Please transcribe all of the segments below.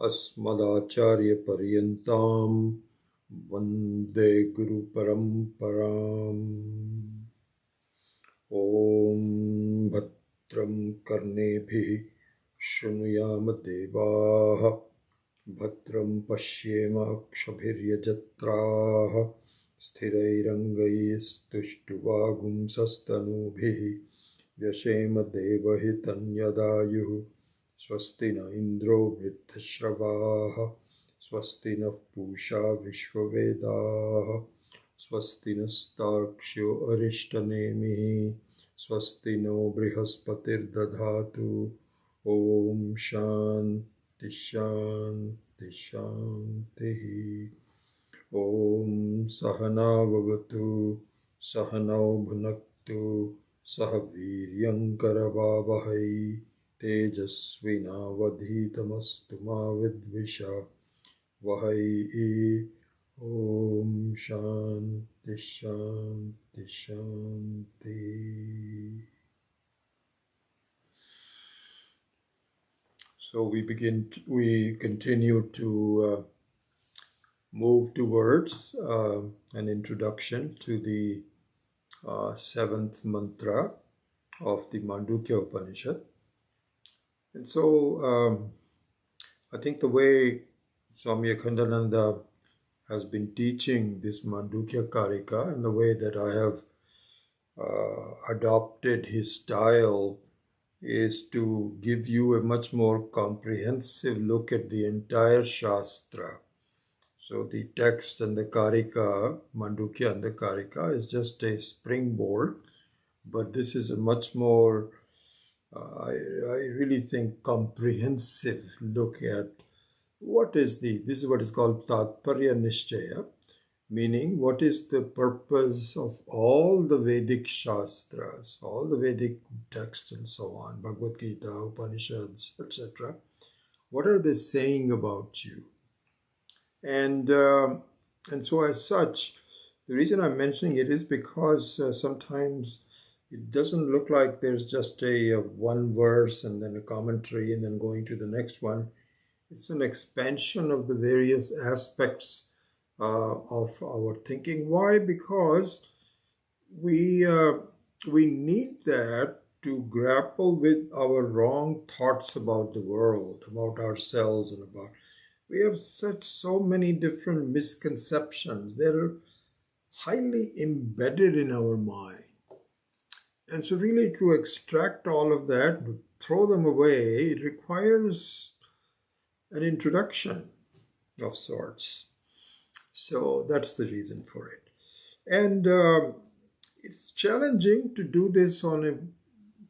अस्मदाचार्यपर्यन्तां वन्दे गुरुपरम्पराम्। ॐ भद्रं कर्णेभिः शृणुयाम देवाः, भद्रं पश्येमाक्षभिर्यजत्राः, स्थिरैरङ्गैस्तुष्टुवागुंसस्तनूभिः व्यशेम देवहितं यदायुः। स्वस्ति न इन्द्रो वृद्धश्रवाः, स्वस्ति नः पूषा विश्ववेदाः, स्वस्ति नस्तार्क्ष्यो अरिष्टनेमिः, स्वस्ति नो बृहस्पतिर्दधातु। ॐ शान्ति शान्ति शान्तिः। ॐ सहना भवतु, सहनौ भुनक्तु, सह वीर्यङ्करवावहै, तेजस्विनावधीतमस्तु मा विद्विषावहै। ॐ शान्ति शान्ति शान्ति। So we continue to move towards an introduction to the seventh mantra of the Mandukya Upanishad. And so I think the way Swami Akhandananda has been teaching this Mandukya Karika and the way that I have adopted his style is to give you a much more comprehensive look at the entire Shastra. So the text and the Karika, Mandukya and the Karika, is just a springboard, but this is a much more, I really think, comprehensive look at this is what is called Tatparya Nishchaya, meaning what is the purpose of all the Vedic Shastras, all the Vedic texts and so on, Bhagavad Gita, Upanishads, etc. What are they saying about you? And so as such, the reason I'm mentioning it is because sometimes it doesn't look like there's just a one verse and then a commentary and then going to the next one. It's an expansion of the various aspects of our thinking. Why? Because we need that to grapple with our wrong thoughts about the world, about ourselves, and about. We have so many different misconceptions that are highly embedded in our mind. And so really to extract all of that, to throw them away, it requires an introduction of sorts. So that's the reason for it. And it's challenging to do this on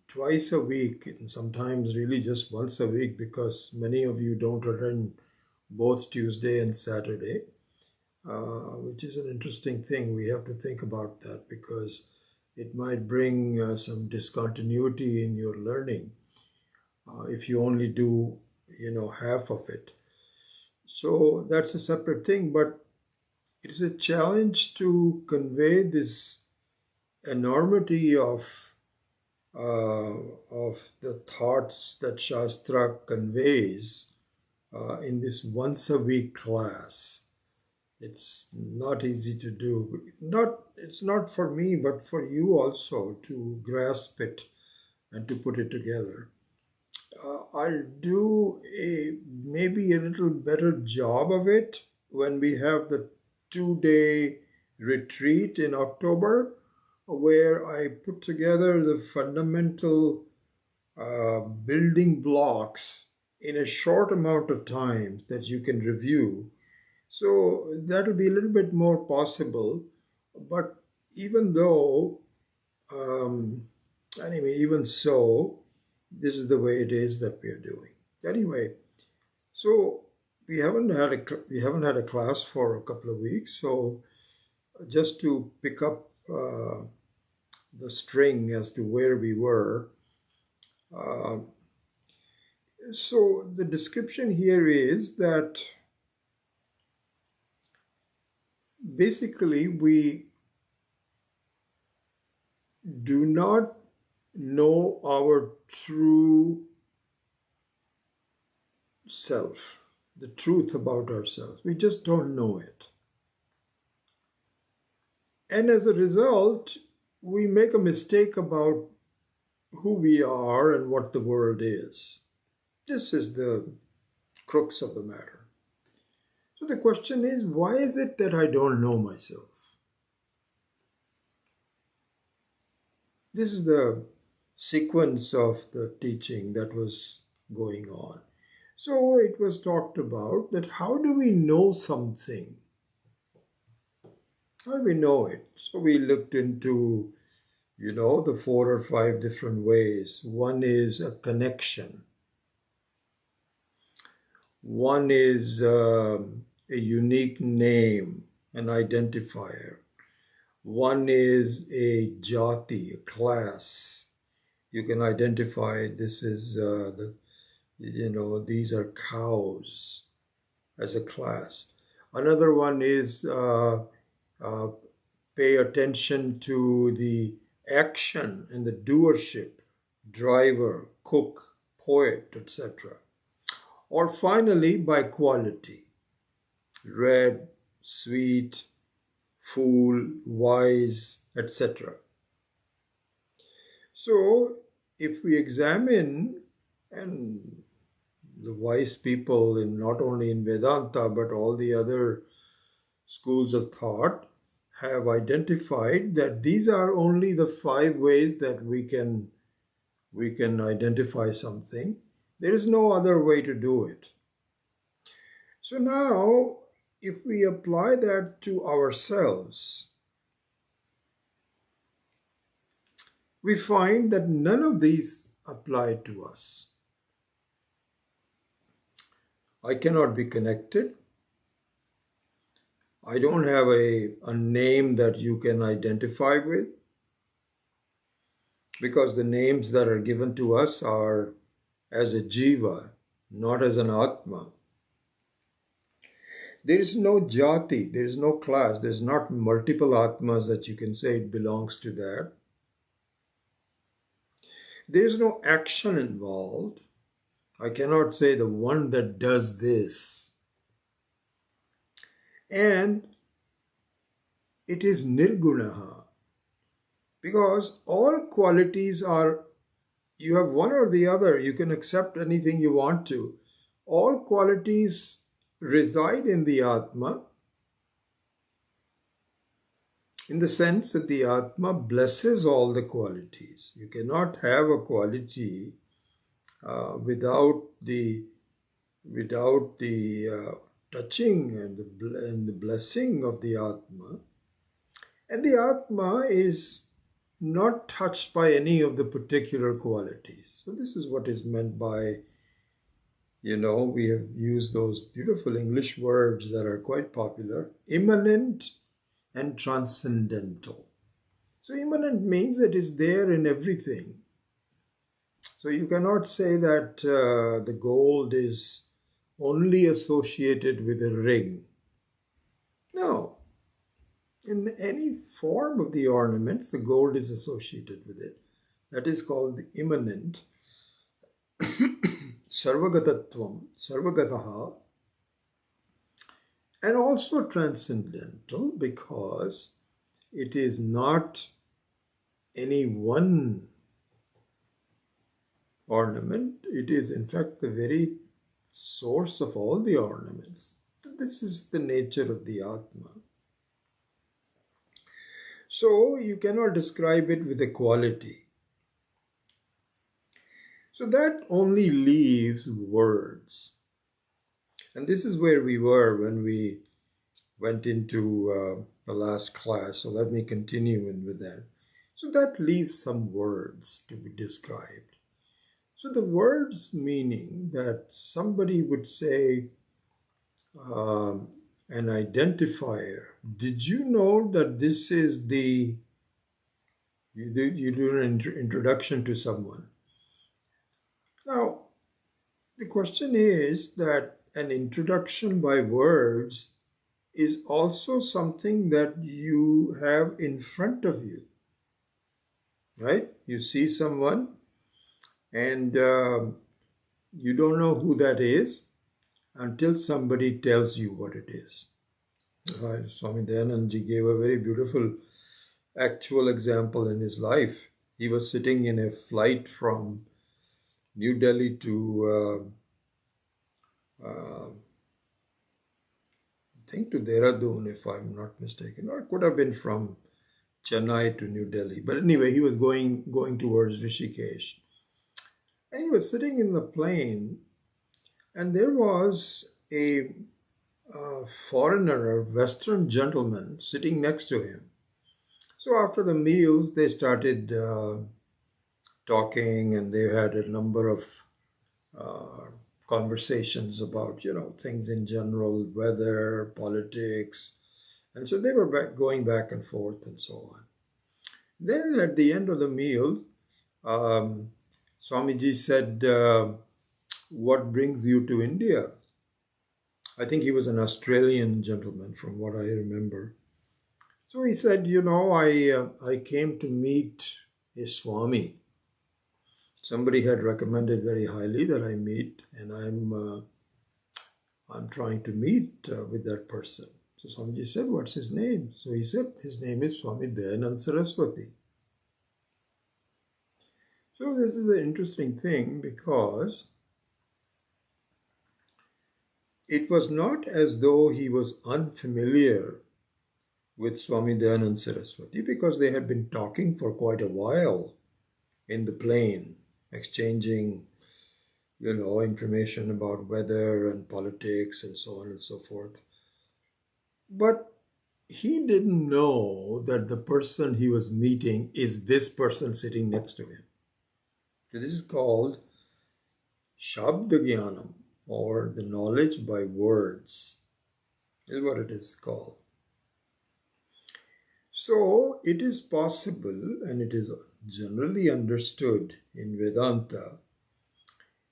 twice a week, and sometimes really just once a week, because many of you don't attend both Tuesday and Saturday, which is an interesting thing. We have to think about that because it might bring some discontinuity in your learning if you only do half of it. So that's a separate thing, but it is a challenge to convey this enormity of the thoughts that Shastra conveys in this once a week class. It's not easy to do. It's not for me, but for you also to grasp it and to put it together. I'll do maybe a little better job of it when we have the 2-day retreat in October, where I put together the fundamental building blocks in a short amount of time that you can review. So that'll be a little bit more possible. But even so, this is the way it is that we are doing. Anyway, so we haven't had a class for a couple of weeks. So just to pick up the string as to where we were. So the description here is that basically we do not know our true self. the truth about ourselves. We just don't know it. And as a result, we make a mistake about who we are and what the world is. This is the crux of the matter. So the question is, why is it that I don't know myself? This is the sequence of the teaching that was going on. So it was talked about that how do we know something? How do we know it? So we looked into, the 4 or 5 different ways. One is a connection. One is a unique name, an identifier. One is a jati, a class. You can identify this is these are cows as a class. Another one is pay attention to the action and the doership, driver, cook, poet, etc. Or finally, by quality, red, sweet, fool, wise, etc. So, if we examine, and the wise people in not only in Vedanta but all the other schools of thought have identified that these are only the 5 ways that we can identify something. There is no other way to do it. So now, if we apply that to ourselves, we find that none of these apply to us. I cannot be connected. I don't have a name that you can identify with, because the names that are given to us are as a jiva, not as an atma. There is no jati, there is no class, there is not multiple atmas that you can say it belongs to that. There is no action involved. I cannot say the one that does this. And it is nirgunaha, because all qualities are, you have one or the other, you can accept anything you want to. All qualities reside in the Atma, in the sense that the Atma blesses all the qualities. You cannot have a quality without the touching and the blessing of the Atma. And the Atma is not touched by any of the particular qualities. So this is what is meant by, we have used those beautiful English words that are quite popular, immanent and transcendental. So immanent means it is there in everything. So you cannot say that the gold is only associated with a ring. No. In any form of the ornaments, the gold is associated with it. That is called the immanent. Sarvagatatvam, sarvagataha. And also transcendental, because it is not any one ornament. It is in fact the very source of all the ornaments. This is the nature of the Atma. So you cannot describe it with a quality. So that only leaves words. And this is where we were when we went into the last class. So let me continue with that. So that leaves some words to be described. So the words meaning that somebody would say, an identifier. Did you know that this is you do an introduction to someone? Now, the question is that an introduction by words is also something that you have in front of you, right? You see someone and you don't know who that is, until somebody tells you what it is. Swami Dayanandji gave a very beautiful actual example in his life. He was sitting in a flight from New Delhi to, I think, to Dehradun, if I'm not mistaken, or it could have been from Chennai to New Delhi. But anyway, he was going towards Rishikesh, and he was sitting in the plane, and there was a foreigner, a Western gentleman, sitting next to him. So after the meals, they started talking, and they had a number of uh, conversations about things in general, weather, politics, and so they were going back and forth and so on. Then at the end of the meal, um, Swamiji said, "What brings you to India?" I think he was an Australian gentleman, from what I remember. So he said, I came to meet a Swami. Somebody had recommended very highly that I meet, and I'm trying to meet with that person. So Swamiji said, "What's his name?" So he said, "His name is Swami Dayanand Saraswati." So this is an interesting thing, because it was not as though he was unfamiliar with Swami Dayanand Saraswati, because they had been talking for quite a while in the plane, exchanging, information about weather and politics and so on and so forth. But he didn't know that the person he was meeting is this person sitting next to him. So this is called Shabda Jnanam, or the knowledge by words, is what it is called. So it is possible, and it is generally understood in Vedanta,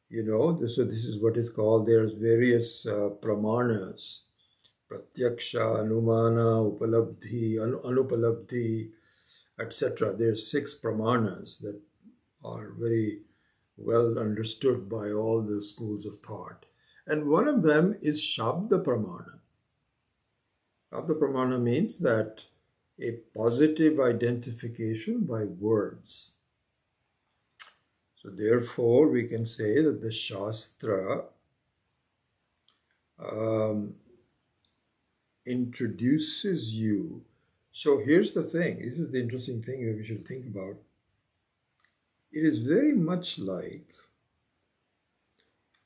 so this is what is called, there's various pramanas, pratyaksha, anumana, upalabdhi, anupalabdhi, etc. There's 6 pramanas that are very well understood by all the schools of thought. And one of them is Shabda Pramana. Shabda Pramana means that a positive identification by words. So therefore, we can say that the Shastra introduces you. So here's the thing. This is the interesting thing that we should think about. It is very much like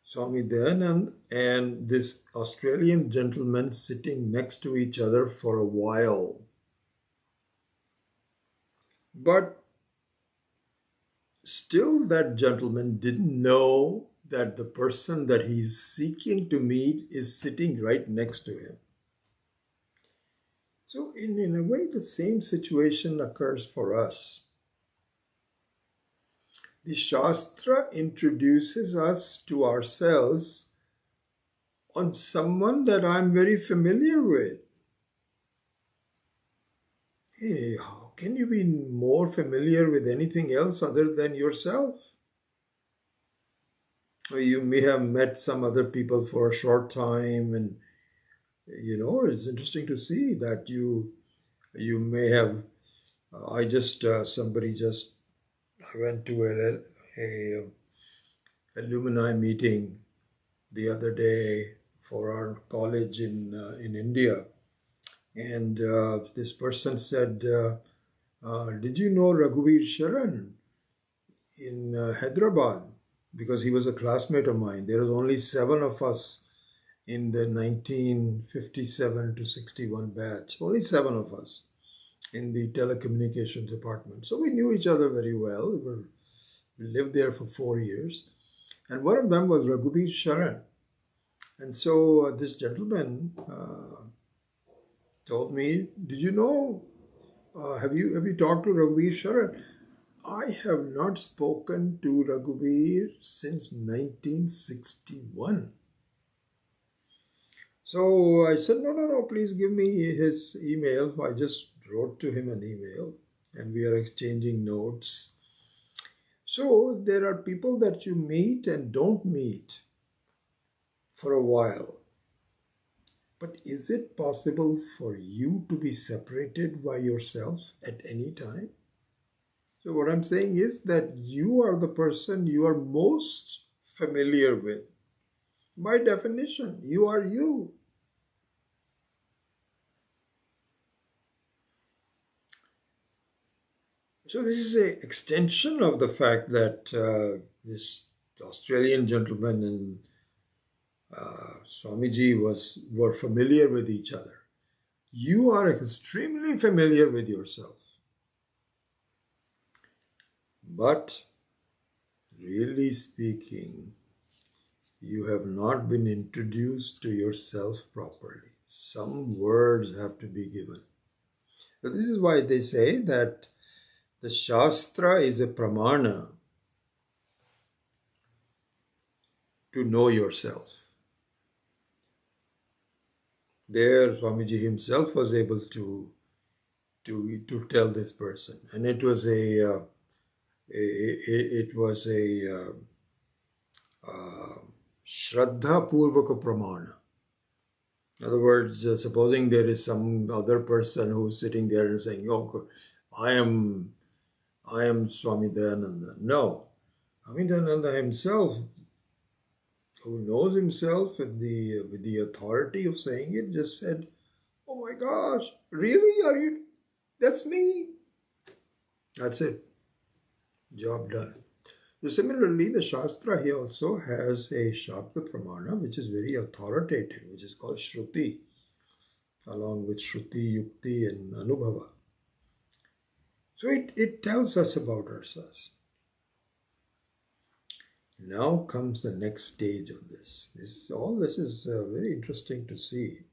Swami Dayanand and this Australian gentleman sitting next to each other for a while. But still, that gentleman didn't know that the person that he's seeking to meet is sitting right next to him. So, in a way, the same situation occurs for us. The Shastra introduces us to ourselves on someone that I'm very familiar with. Hey, how can you be more familiar with anything else other than yourself? Or you may have met some other people for a short time, and it's interesting to see that you may have. I went to a alumni meeting the other day for our college in India, and this person said, "Did you know Raghuveer Sharan in Hyderabad?" Because he was a classmate of mine. There was only 7 of us in the 1957 to 61 batch. Only 7 of us in the telecommunications department. So we knew each other very well. We lived there for 4 years. And one of them was Raghuveer Sharan. And so this gentleman told me, "Did you know, have you talked to Raghuveer Sharan?" I have not spoken to Raghuveer since 1961. So I said, no, please give me his email. I just wrote to him an email, and we are exchanging notes. So there are people that you meet and don't meet for a while. But is it possible for you to be separated by yourself at any time? So, what I'm saying is that you are the person you are most familiar with. By definition, you are you. So, this is an extension of the fact that this Australian gentleman and Swamiji were familiar with each other. You are extremely familiar with yourself. But really speaking, you have not been introduced to yourself properly. Some words have to be given. So this is why they say that the Shastra is a pramana to know yourself. There, Swamiji himself was able to tell this person, and it was a Shraddha Purvaka Pramana. In other words, supposing there is some other person who's sitting there and saying, "Oh, I am Swami Dayananda." No, Swami Dayananda himself, who knows himself with the authority of saying it, just said, "Oh my gosh, really? Are you? That's me." That's it. Job done. So similarly, the Shastra here also has a Shabda Pramana, which is very authoritative, which is called Shruti, along with Shruti, Yukti, and Anubhava. So it tells us about ourselves. Now comes the next stage of this. This is very interesting to see.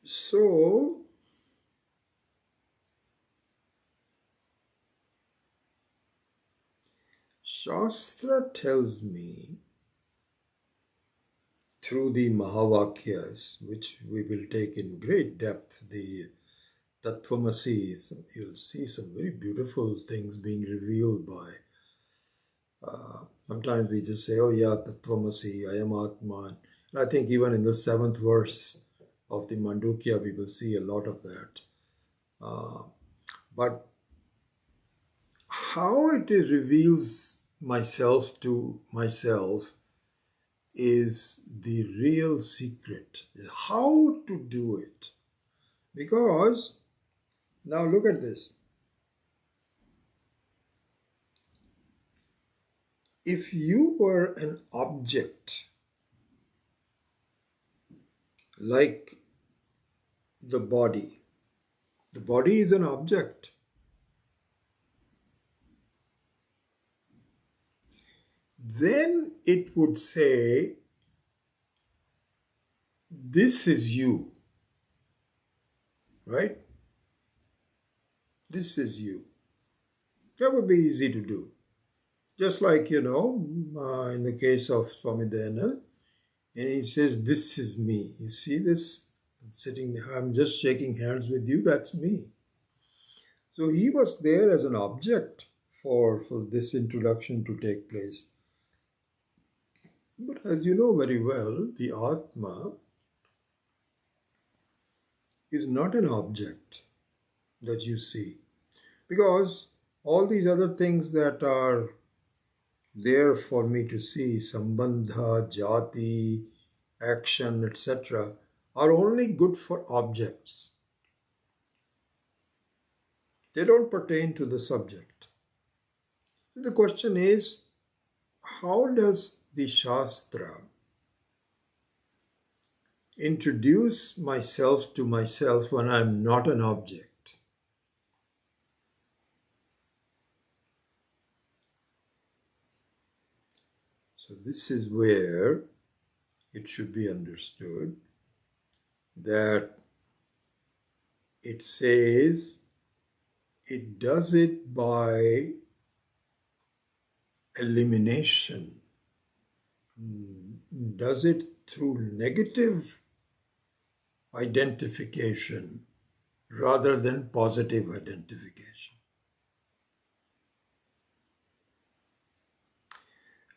So, Shastra tells me through the Mahavakyas, which we will take in great depth, the Tattvamasi, you'll see some very beautiful things being revealed by. Sometimes we just say, "Oh yeah, Tattvamasi, I am Atma." And I think even in the 7th verse of the Mandukya, we will see a lot of that. But how it reveals myself to myself is the real secret, is how to do it. Because, now look at this. If you were an object, like the body is an object. Then it would say, "This is you," right? This is you. That would be easy to do. Just like, in the case of Swami Dayananda, and he says, "This is me." You see this sitting, I'm just shaking hands with you, that's me. So he was there as an object for this introduction to take place. But as you know very well, the Atma is not an object that you see. Because all these other things that are there for me to see, sambandha, jati, action, etc., are only good for objects. They don't pertain to the subject. The question is, how does the Shastra introduce myself to myself when I'm not an object? So this is where it should be understood that it says it does it by elimination, does it through negative identification rather than positive identification.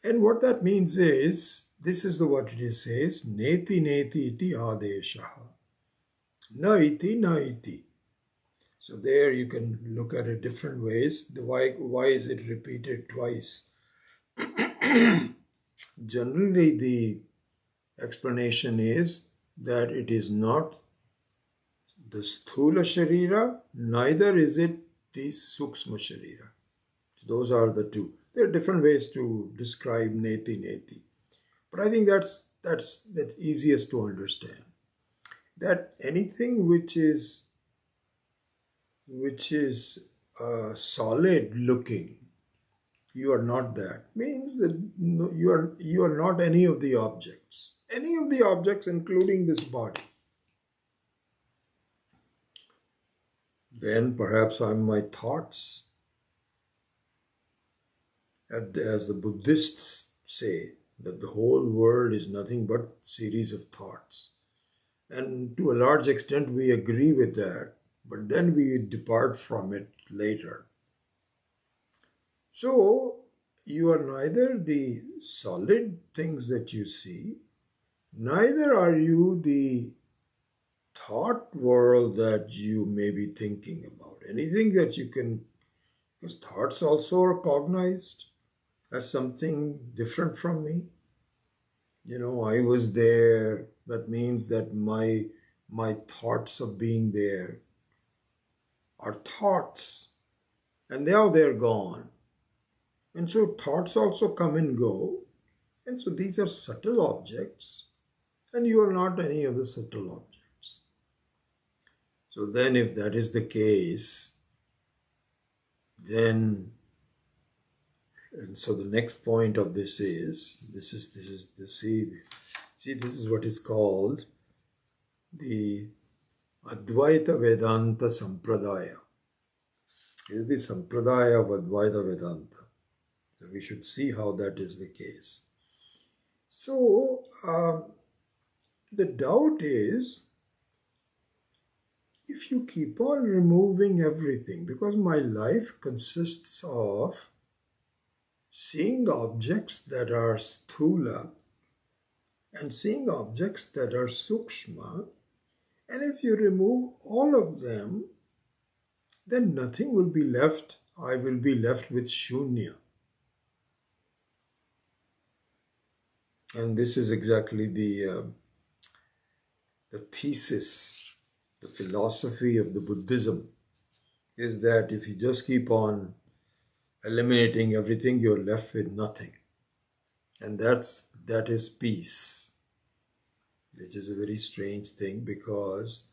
And what that means is, this is the what it is says, neti neti iti adesha. Na iti na iti. So there you can look at it different ways. Why is it repeated twice? Generally, the explanation is that it is not the sthula sharira, neither is it the sukshma sharira. Those are the two. There are different ways to describe neti neti, but I think that's easiest to understand. That anything which is solid looking, you are not that. Means that you are not any of the objects. Any of the objects, including this body. Then perhaps I'm my thoughts, as the Buddhists say, that the whole world is nothing but series of thoughts. And to a large extent we agree with that, but then we depart from it later. So you are neither the solid things that you see, neither are you the thought world that you may be thinking about. Anything that you can, because thoughts also are cognized as something different from me. I was there. That means that my thoughts of being there are thoughts, and now they're gone. And so thoughts also come and go. And so these are subtle objects, and you are not any of the subtle objects. So then if that is the case, then, and so the next point of this is, this is what is called the Advaita Vedanta Sampradaya. It is the Sampradaya of Advaita Vedanta. So we should see how that is the case. So the doubt is, if you keep on removing everything, because my life consists of seeing objects that are sthula and seeing objects that are sukshma, and if you remove all of them, then nothing will be left. I will be left with shunya. And this is exactly the thesis, the philosophy of the Buddhism, is that if you just keep on eliminating everything, you're left with nothing. And that is peace, which is a very strange thing, because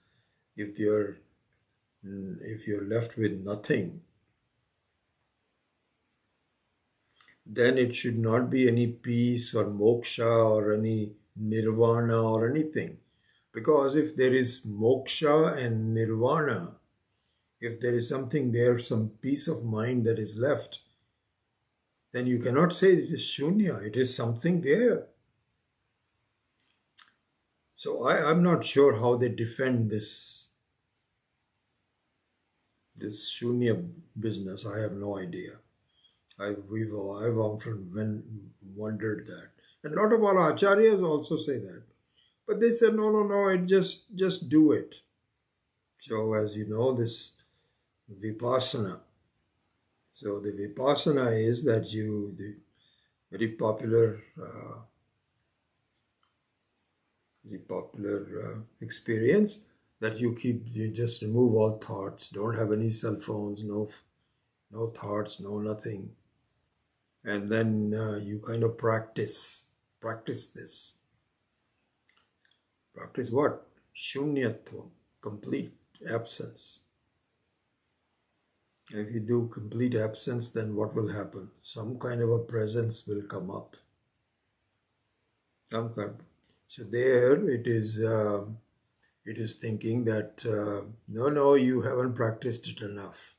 if you're left with nothing, then it should not be any peace or moksha or any nirvana or anything. Because if there is moksha and nirvana, if there is something there, some peace of mind that is left, then you cannot say it is shunya, it is something there. So I'm not sure how they defend this shunya business. I have no idea. I've often wondered that. And a lot of our acharyas also say that. But they say, no, just do it. So as you know, this vipassana. So the vipassana is that the very popular experience, that you just remove all thoughts, don't have any cell phones, no thoughts, no nothing. And then you kind of practice this. Practice what? Shunyatvam, complete absence. If you do complete absence, then what will happen? Some kind of a presence will come up. So there it is thinking that, no, you haven't practiced it enough.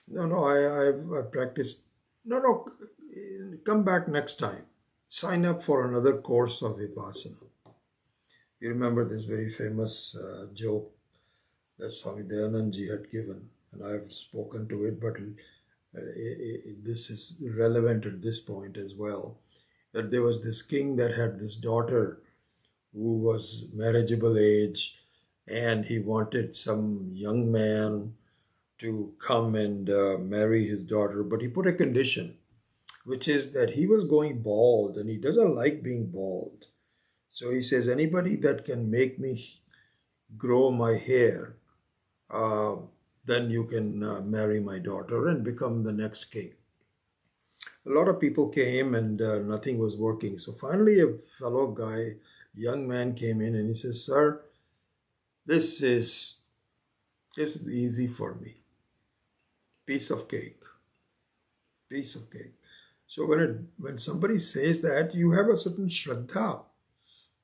No, I've practiced. No, come back next time. Sign up for another course of Vipassana. You remember this very famous joke that Swami Dayanand ji had given, and I've spoken to it, but This is relevant at this point as well. That there was this king that had this daughter who was marriageable age, and he wanted some young man to come and marry his daughter, but he put a condition, which is that he was going bald and he doesn't like being bald. So he says, anybody that can make me grow my hair, uh, then you can marry my daughter and become the next king. A lot of people came and nothing was working. So finally, a fellow guy, young man, came in and he says, "Sir, this is this is easy for me. Piece of cake, piece of cake." So when somebody says that, you have a certain shraddha.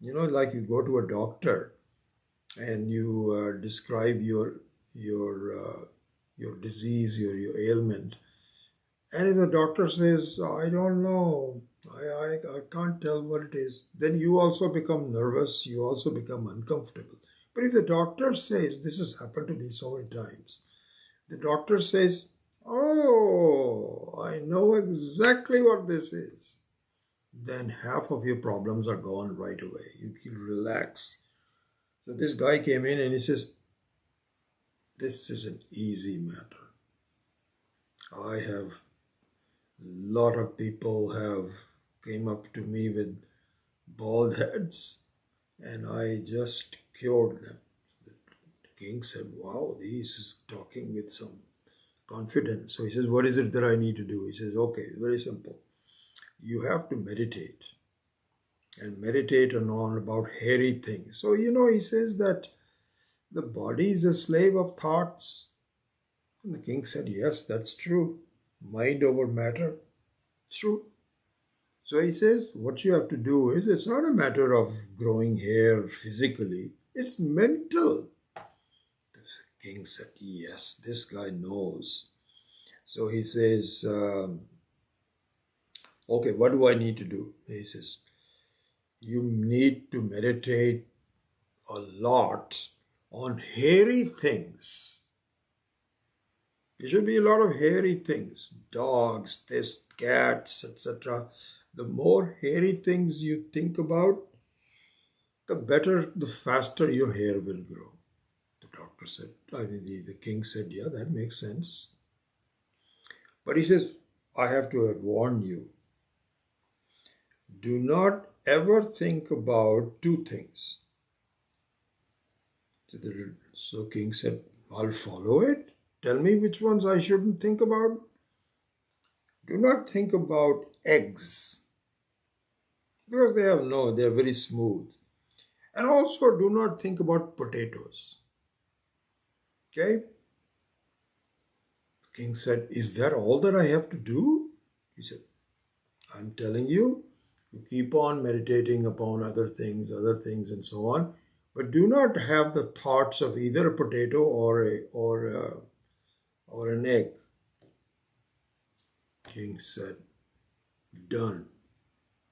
Like you go to a doctor and you describe your your disease, your ailment, and if the doctor says, "I don't know, I can't tell what it is," then you also become nervous, you also become uncomfortable. But if the doctor says, this has happened to me so many times, the doctor says, "Oh, I know exactly what this is," then half of your problems are gone right away. You can relax. So this guy came in and he says, "This is an easy matter. I have lot of people have came up to me with bald heads and I just cured them." The king said, "Wow, this is talking with some confidence." So he says, "What is it that I need to do?" He says, "Okay, very simple. You have to meditate and meditate on about hairy things." So he says that the body is a slave of thoughts. And the king said, "Yes, that's true. Mind over matter. True." So he says, what you have to do is, it's not a matter of growing hair physically, it's mental. The king said, "Yes, this guy knows." So he says, "Okay, what do I need to do?" He says, "You need to meditate a lot on hairy things. There should be a lot of hairy things, dogs, this, cats, etc. The more hairy things you think about, the better, the faster your hair will grow." The doctor said, the king said, "Yeah, that makes sense." But he says, "I have to warn you, do not ever think about two things." So the king said, "I'll follow it. Tell me which ones I shouldn't think about." Do not think about eggs, because they're very smooth. And also do not think about potatoes. Okay? The king said, "Is that all that I have to do?" He said, "I'm telling you, you keep on meditating upon other things, and so on, but do not have the thoughts of either a potato or an egg." King said, "Done.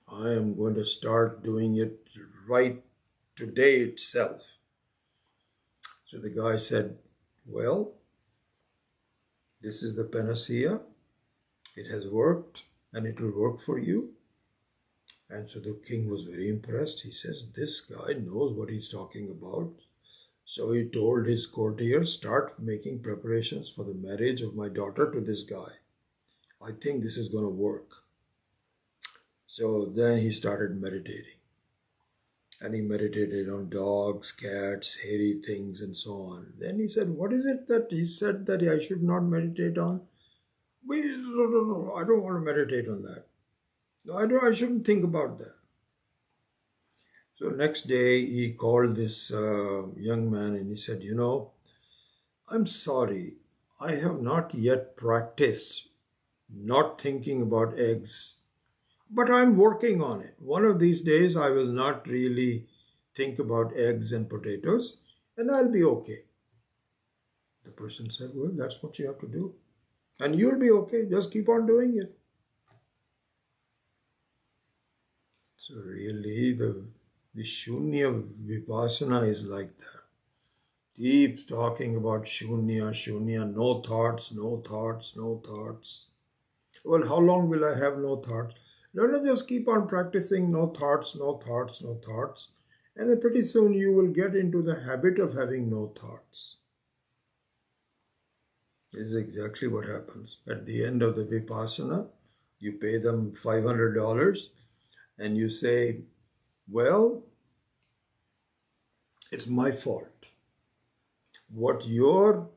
I am going to start doing it right today itself." So the guy said, "Well, this is the panacea. It has worked and it will work for you." And so the king was very impressed. He says, "This guy knows what he's talking about." So he told his courtiers, "Start making preparations for the marriage of my daughter to this guy. I think this is going to work." So then he started meditating. And he meditated on dogs, cats, hairy things, and so on. Then he said, "What is it that he said that I should not meditate on?" No, I don't want to meditate on that. No, I shouldn't think about that." So next day he called this young man and he said, "I'm sorry, I have not yet practiced not thinking about eggs, but I'm working on it. One of these days I will not really think about eggs and potatoes and I'll be okay." The person said, "Well, that's what you have to do. And you'll be okay. Just keep on doing it." So really the Shunya Vipassana is like that. keeps talking about shunya, shunya, no thoughts, no thoughts, no thoughts. Well, how long will I have no thoughts? No, no, just keep on practicing no thoughts, no thoughts, no thoughts. And then pretty soon you will get into the habit of having no thoughts. This is exactly what happens. At the end of the Vipassana, you pay them $500 and you say, well, it's my fault. What your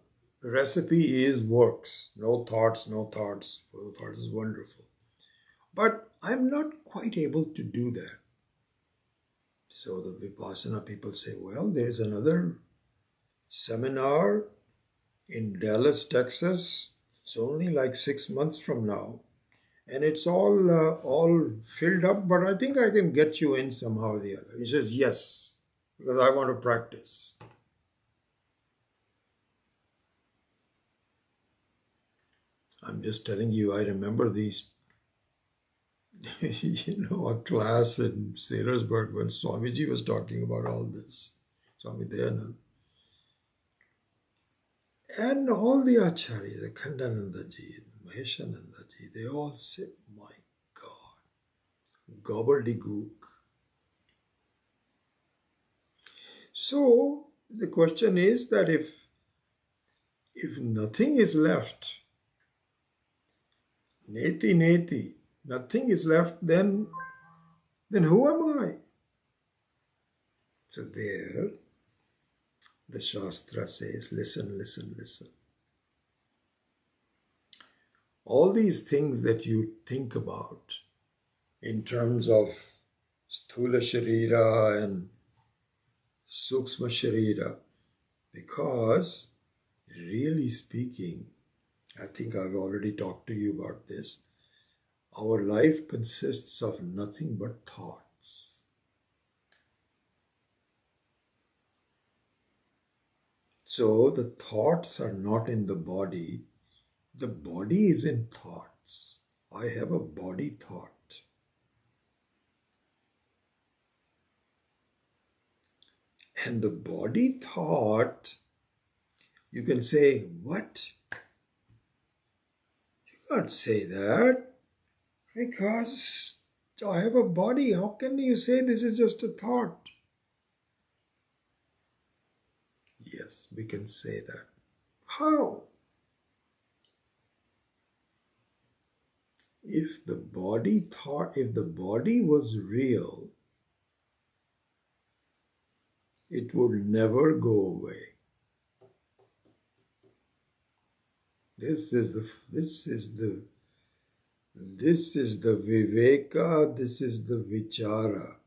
recipe is works. No thoughts, no thoughts. No thoughts is wonderful. But I'm not quite able to do that. So the Vipassana people say, well, there's another seminar in Dallas, Texas. It's only like 6 months from now. And it's all filled up, but I think I can get you in somehow or the other. He says, yes, because I want to practice. I'm just telling you, I remember these, a class in Salisbury when Swamiji was talking about all this, Swami Dayanand. And all the acharyas, the Khandanandaji, Maheshanandaji, they all said, my God, gobbledygook. So the question is that if nothing is left, neti, nothing is left, then who am I? So there, the Shastra says, listen, listen, listen. All these things that you think about in terms of Sthula Sharira and Sukshma Sharira, because really speaking, I think I've already talked to you about this, our life consists of nothing but thoughts. So the thoughts are not in the body. The body is in thoughts. I have a body thought. And the body thought, you can say, what? You can't say that because I have a body. How can you say this is just a thought? Yes, we can say that. How? If the body was real, it would never go away. This is the viveka, this is the vichara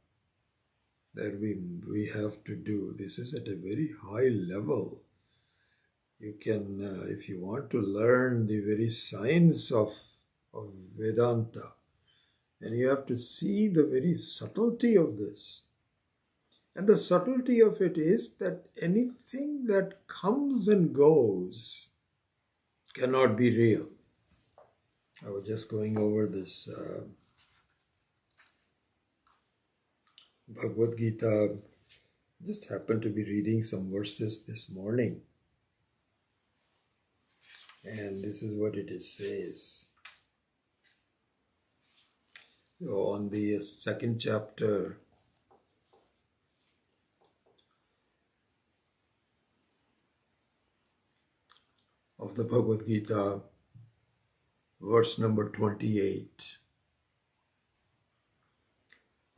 that we have to do. This is at a very high level. You can, if you want to learn the very science of Vedanta, then you have to see the very subtlety of this. And the subtlety of it is that anything that comes and goes cannot be real. I was just going over this Bhagavad Gita. I just happened to be reading some verses this morning. And this is what it says. So on the second chapter, of the Bhagavad Gita, verse number 28.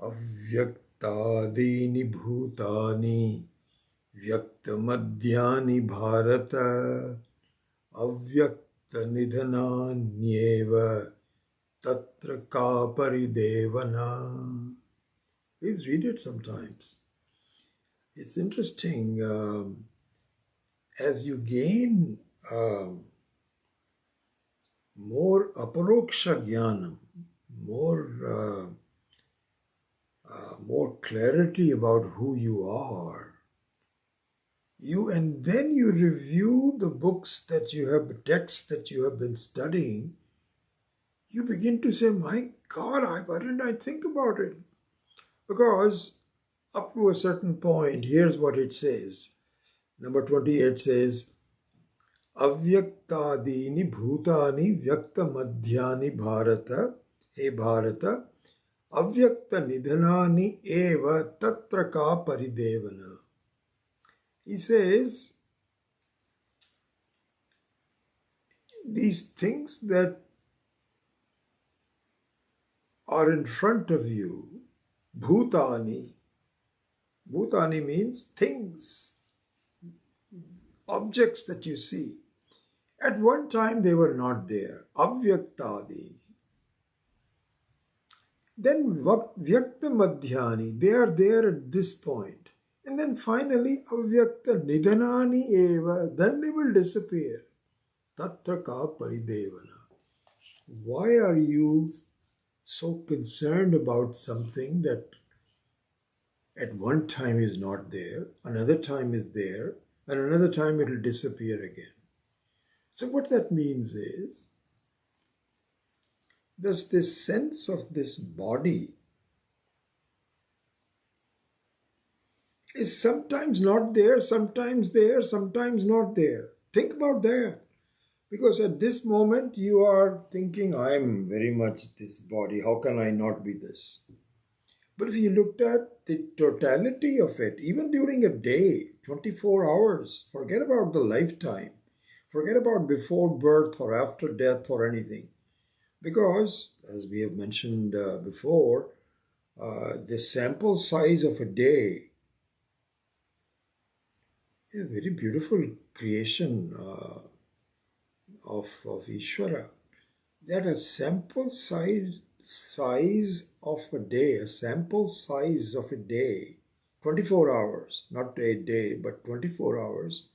Avyaktadini bhutani vyaktamadhyani bharata avyakta nidhananyeva tatra ka paridevana. Please read it sometimes. It's interesting. As you gain more aparoksha jnanam, more clarity about who you are, and then you review the books that you have, texts that you have been studying, you begin to say, my God, why didn't I think about it? Because up to a certain point, here's what it says. Number 28 says, Avyaktadini bhutani vyakta madhyani bharata, he bharata, avyakta nidhanani eva tatra ka paridevana. He says, these things that are in front of you, bhutani. Bhutani means things, objects that you see. At one time they were not there. Avyaktadini. Then vyakta madhyani, they are there at this point. And then finally avyakta nidhanani eva, then they will disappear. Tatra ka paridevana. Why are you so concerned about something that at one time is not there, another time is there, and another time it will disappear again? So what that means is, there's this sense of this body is sometimes not there, sometimes not there. Think about that. Because at this moment you are thinking, I am very much this body, how can I not be this? But if you looked at the totality of it, even during a day, 24 hours, forget about the lifetime, forget about before birth or after death or anything. Because, as we have mentioned before, the sample size of a day is a very beautiful creation of Ishvara. That a sample size of a day, a sample size of a day, 24 hours, not a day, but 24 hours,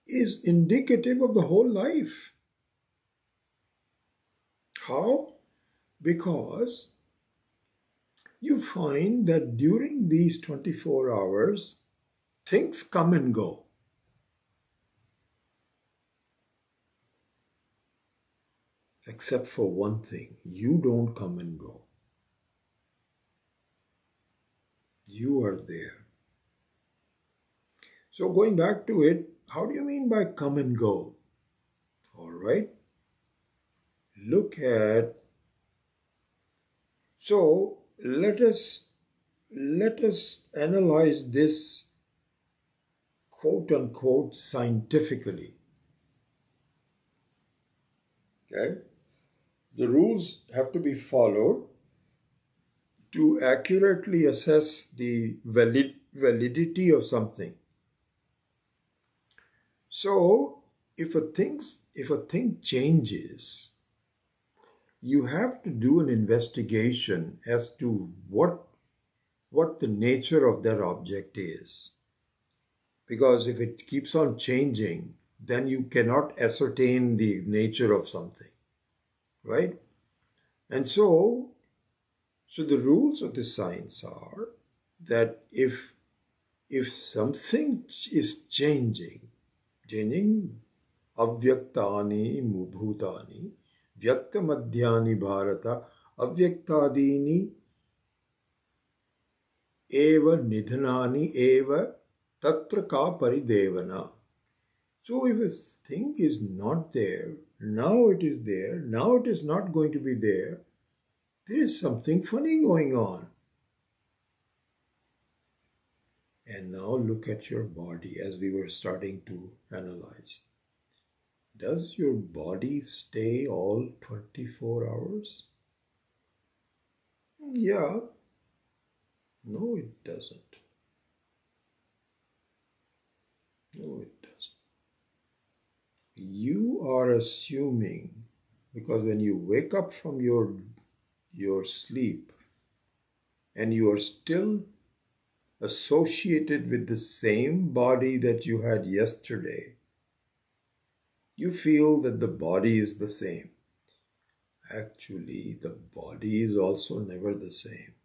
is indicative of the whole life. How? Because you find that during these 24 hours, things come and go. Except for one thing, you don't come and go. You are there. So going back to it, how do you mean by come and go? All right. Look at, so let us analyze this quote unquote scientifically. Okay? The rules have to be followed to accurately assess the validity of something. So if a thing changes, you have to do an investigation as to what the nature of that object is. Because if it keeps on changing, then you cannot ascertain the nature of something, right? And so the rules of the science are that if something is changing, avyaktani bhutani, vyakta madhyani bharata, avyaktadini eva nidhanani eva tatra ka paridevana. So if a thing is not there, now it is there, now it is not going to be there, there is something funny going on. And now look at your body as we were starting to analyze. Does your body stay all 24 hours? Yeah. No, it doesn't. No, it doesn't. You are assuming, because when you wake up from your sleep and you are still associated with the same body that you had yesterday, you feel that the body is the same. Actually, the body is also never the same.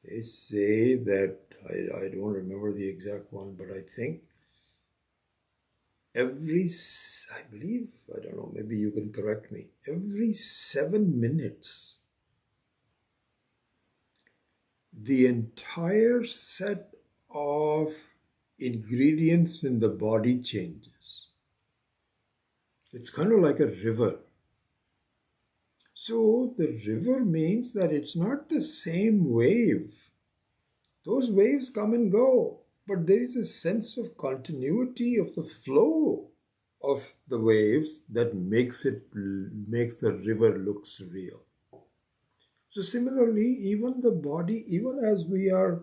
They say that, I don't remember the exact one, but I think I believe, I don't know, maybe you can correct me, every 7 minutes, the entire set of ingredients in the body changes. It's kind of like a river. So the river means that it's not the same wave. Those waves come and go, but there is a sense of continuity of the flow of the waves that makes the river look surreal. So similarly, even the body, even as we are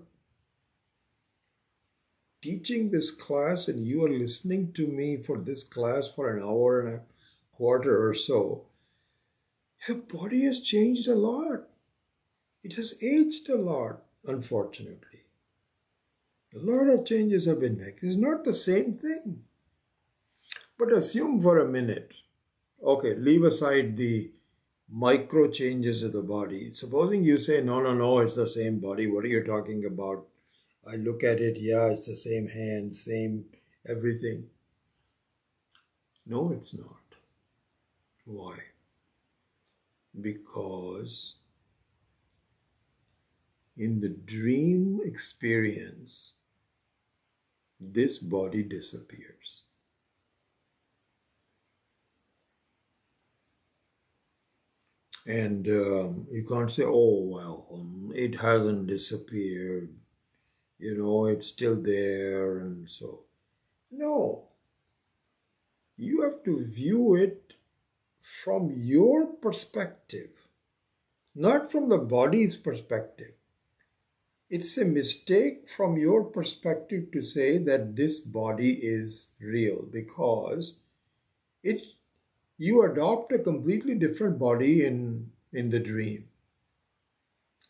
teaching this class and you are listening to me for this class for an hour and a quarter or so, your body has changed a lot. It has aged a lot, unfortunately. A lot of changes have been made. It's not the same thing. But assume for a minute, okay, leave aside the micro changes of the body. Supposing you say, no, no, no, it's the same body. What are you talking about? I look at it, yeah, it's the same hand, same everything. No, it's not. Why? Because in the dream experience, this body disappears. And you can't say, oh, well, it hasn't disappeared. It's still there. And so, no, you have to view it from your perspective, not from the body's perspective. It's a mistake from your perspective to say that this body is real because it you adopt a completely different body in the dream.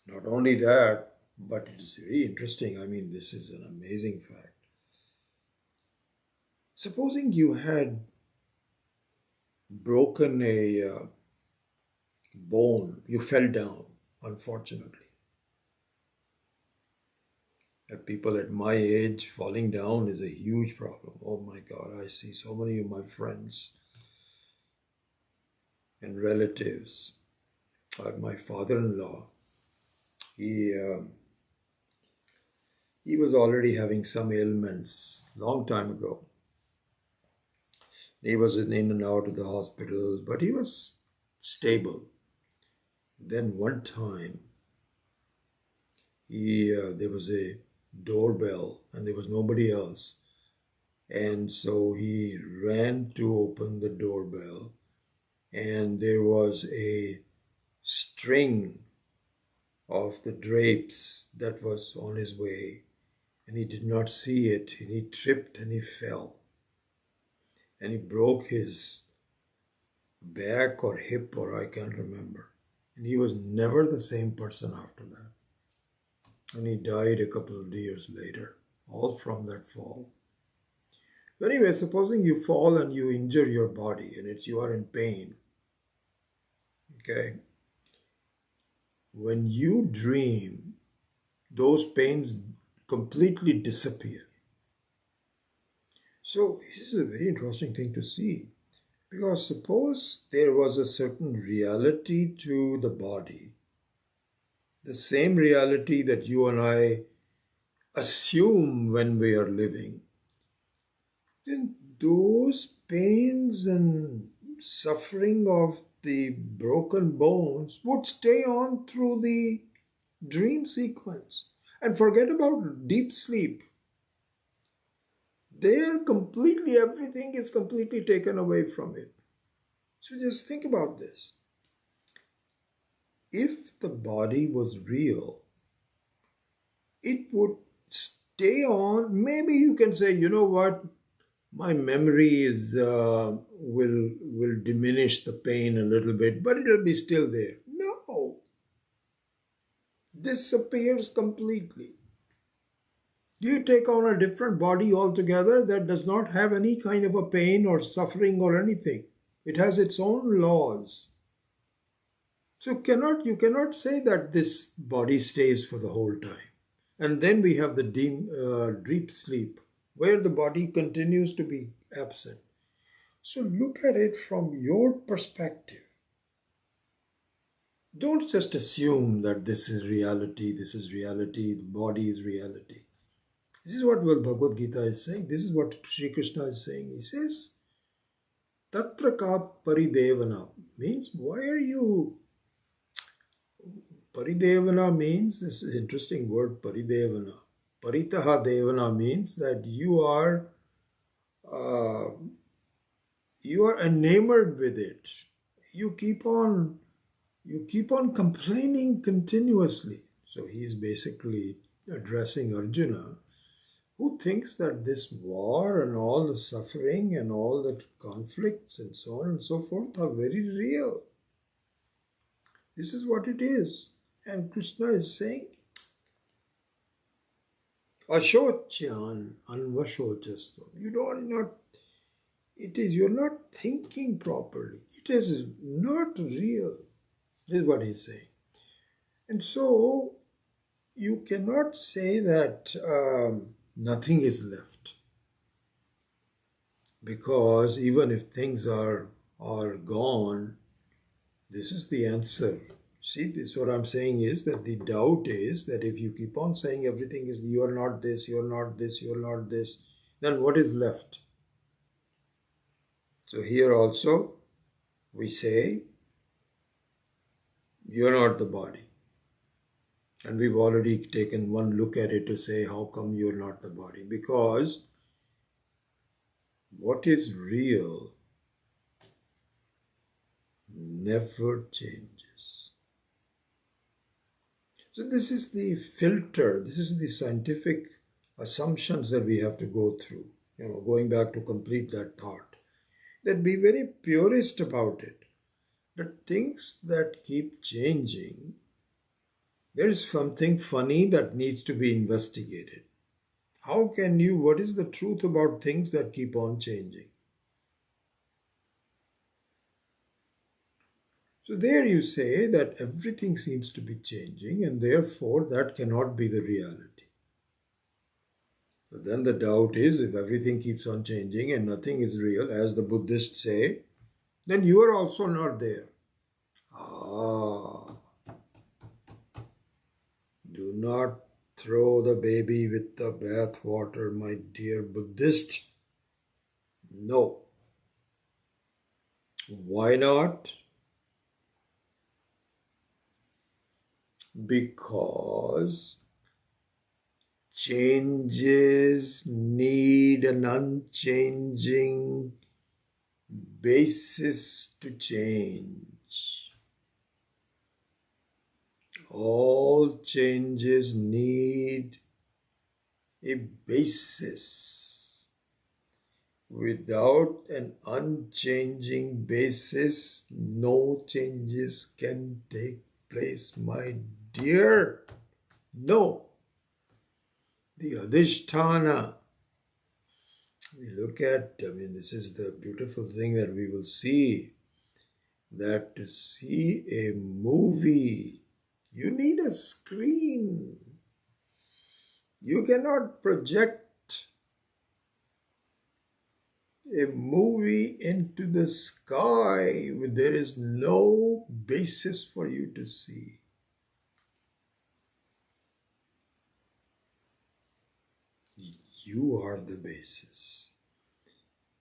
Not only that, but it is very interesting. I mean, this is an amazing fact. Supposing you had broken a bone, you fell down, unfortunately. And people at my age, falling down is a huge problem. Oh my God, I see so many of my friends and relatives. My father-in-law, he was already having some ailments long time ago. He was in and out of the hospitals, but he was stable. Then one time, there was a doorbell and there was nobody else. And so he ran to open the doorbell and there was a string of the drapes that was on his way. And he did not see it. And he tripped and he fell. And he broke his back or hip or I can't remember. And he was never the same person after that. And he died a couple of years later, all from that fall. So anyway, supposing you fall and you injure your body and you are in pain. Okay. When you dream, those pains completely disappear. So this is a very interesting thing to see. Because suppose there was a certain reality to the body, the same reality that you and I assume when we are living, then those pains and suffering of the broken bones would stay on through the dream sequence. And forget about deep sleep. There completely, everything is completely taken away from it. So just think about this. If the body was real, it would stay on. Maybe you can say, you know what, my memory will diminish the pain a little bit, but it'll be still there. No, disappears completely. You take on a different body altogether that does not have any kind of a pain or suffering or anything. It has its own laws. So you cannot say that this body stays for the whole time. And then we have the deep sleep, where the body continues to be absent. So look at it from your perspective. Don't just assume that this is reality, the body is reality. This is what Bhagavad Gita is saying. This is what Sri Krishna is saying. He says, Tatra ka paridevana means, why are you? Paridevana means, this is an interesting word, paridevana. Paritaha devana means that uh, you are enamored with it. You keep on complaining continuously. So he is basically addressing Arjuna, who thinks that this war and all the suffering and all the conflicts and so on and so forth are very real. This is what it is. And Krishna is saying, Ashocyan anvashochastam. You're not thinking properly. It is not real. This is what he's saying. And so, you cannot say that nothing is left. Because even if things are gone, this is the answer. See, this what I'm saying is that the doubt is that if you keep on saying everything is, you're not this, you're not this, you're not this, then what is left? So here also we say, you're not the body. And we've already taken one look at it to say, how come you're not the body? Because what is real never changes. So this is the filter, this is the scientific assumptions that we have to go through. Going back to complete that thought. That be very purist about it. That things that keep changing, there is something funny that needs to be investigated. What is the truth about things that keep on changing? So there you say that everything seems to be changing and therefore that cannot be the reality. But then the doubt is, if everything keeps on changing and nothing is real, as the Buddhists say, then you are also not there. Do not throw the baby with the bathwater, my dear Buddhist. No. Why not? Because changes need an unchanging basis to change. All changes need a basis. Without an unchanging basis, no changes can take place, my dear. No. The Adhisthana. We look at, this is the beautiful thing that we will see, that to see a movie, you need a screen. You cannot project a movie into the sky where there is no basis for you to see. You are the basis.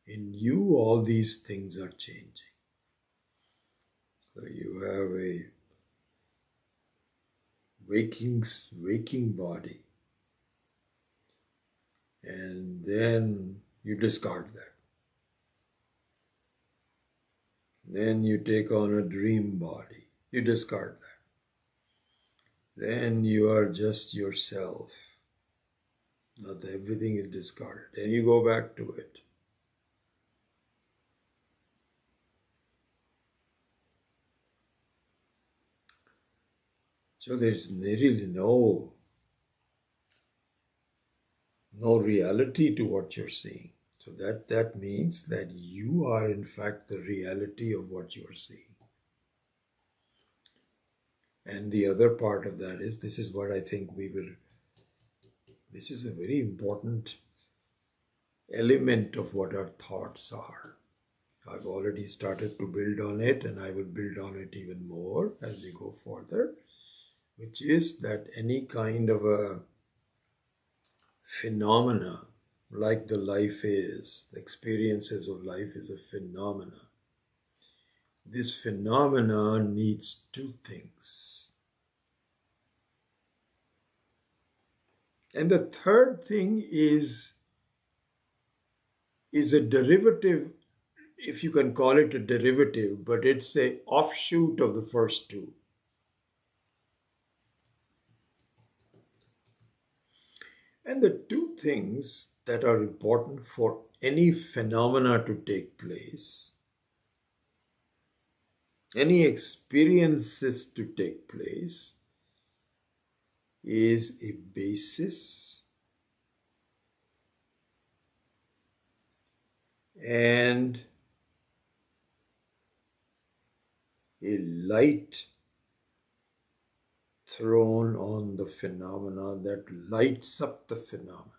In you, all these things are changing. So you have a waking body, and then you discard that. Then you take on a dream body. You discard that. Then you are just yourself. Not that everything is discarded. Then you go back to it. So there's really no reality to what you're seeing. So that means that you are in fact the reality of what you are seeing. And the other part of that is, this is what I think this is a very important element of what our thoughts are. I've already started to build on it, and I will build on it even more as we go further, which is that any kind of a phenomena, like the life is, the experiences of life is a phenomena. This phenomena needs two things. And the third thing is a derivative, if you can call it a derivative, but it's a offshoot of the first two. And the two things that are important for any phenomena to take place, any experiences to take place, is a basis and a light thrown on the phenomena that lights up the phenomena.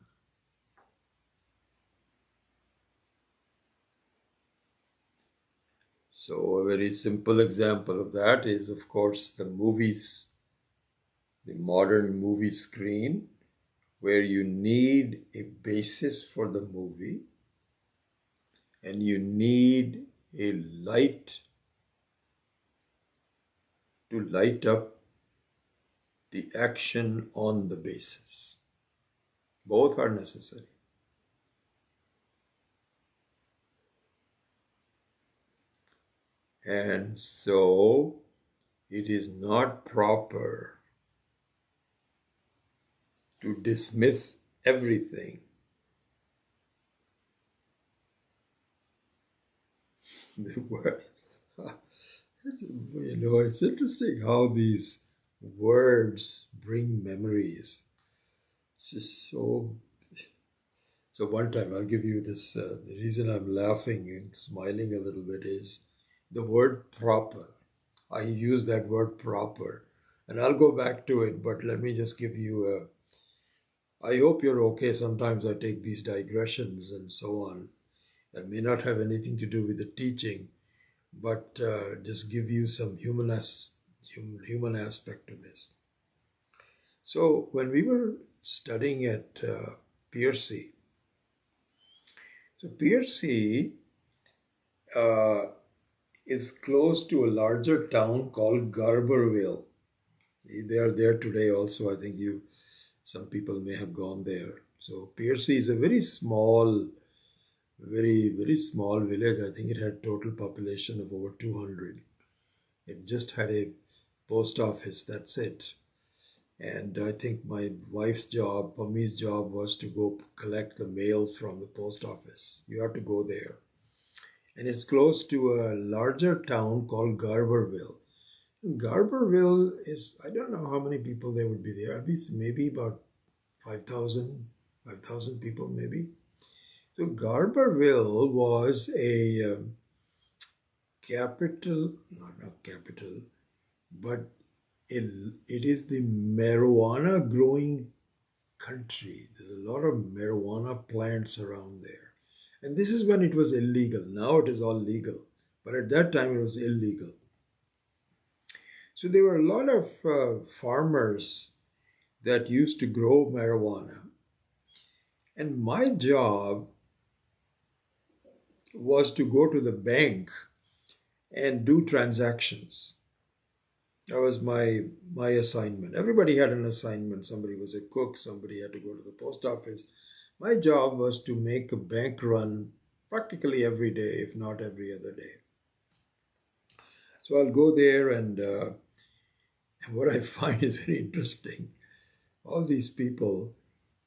So, a very simple example of that is, of course, the movies, the modern movie screen, where you need a basis for the movie and you need a light to light up the action on the basis. Both are necessary. And so it is not proper to dismiss everything. The word, it's interesting how these words bring memories. It's just so. So one time, I'll give you this. The reason I'm laughing and smiling a little bit is the word proper. I use that word proper, and I'll go back to it. But let me just give you a. I hope you're okay. Sometimes I take these digressions and so on that may not have anything to do with the teaching, but just give you some human aspect to this. So when we were studying at PRC, so PRC uh, is close to a larger town called Garberville. They are there today also. I think some people may have gone there. So PRC is a very small village. I think it had total population of over 200. It just had a post office. That's it. And I think my wife's job, Mummy's job, was to go collect the mail from the post office. You have to go there. And it's close to a larger town called Garberville. Garberville is, I don't know how many people there would be there. At least maybe about 5,000 people maybe. So Garberville was a capital, not capital, but it is the marijuana growing country. There's a lot of marijuana plants around there. And this is when it was illegal. Now it is all legal. But at that time it was illegal. So there were a lot of farmers that used to grow marijuana. And my job was to go to the bank and do transactions. That was my assignment. Everybody had an assignment. Somebody was a cook, somebody had to go to the post office. My job was to make a bank run practically every day, if not every other day. So I'll go there, and what I find is very interesting. All these people,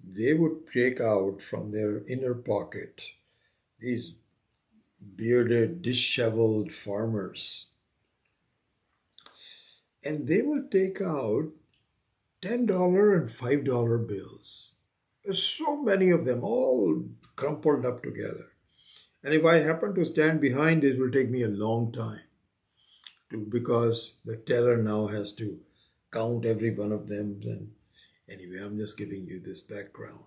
they would take out from their inner pocket these bearded, disheveled farmers, and they will take out $10 and $5 bills. There's so many of them, all crumpled up together. And if I happen to stand behind, it will take me a long time because the teller now has to count every one of them. And anyway, I'm just giving you this background.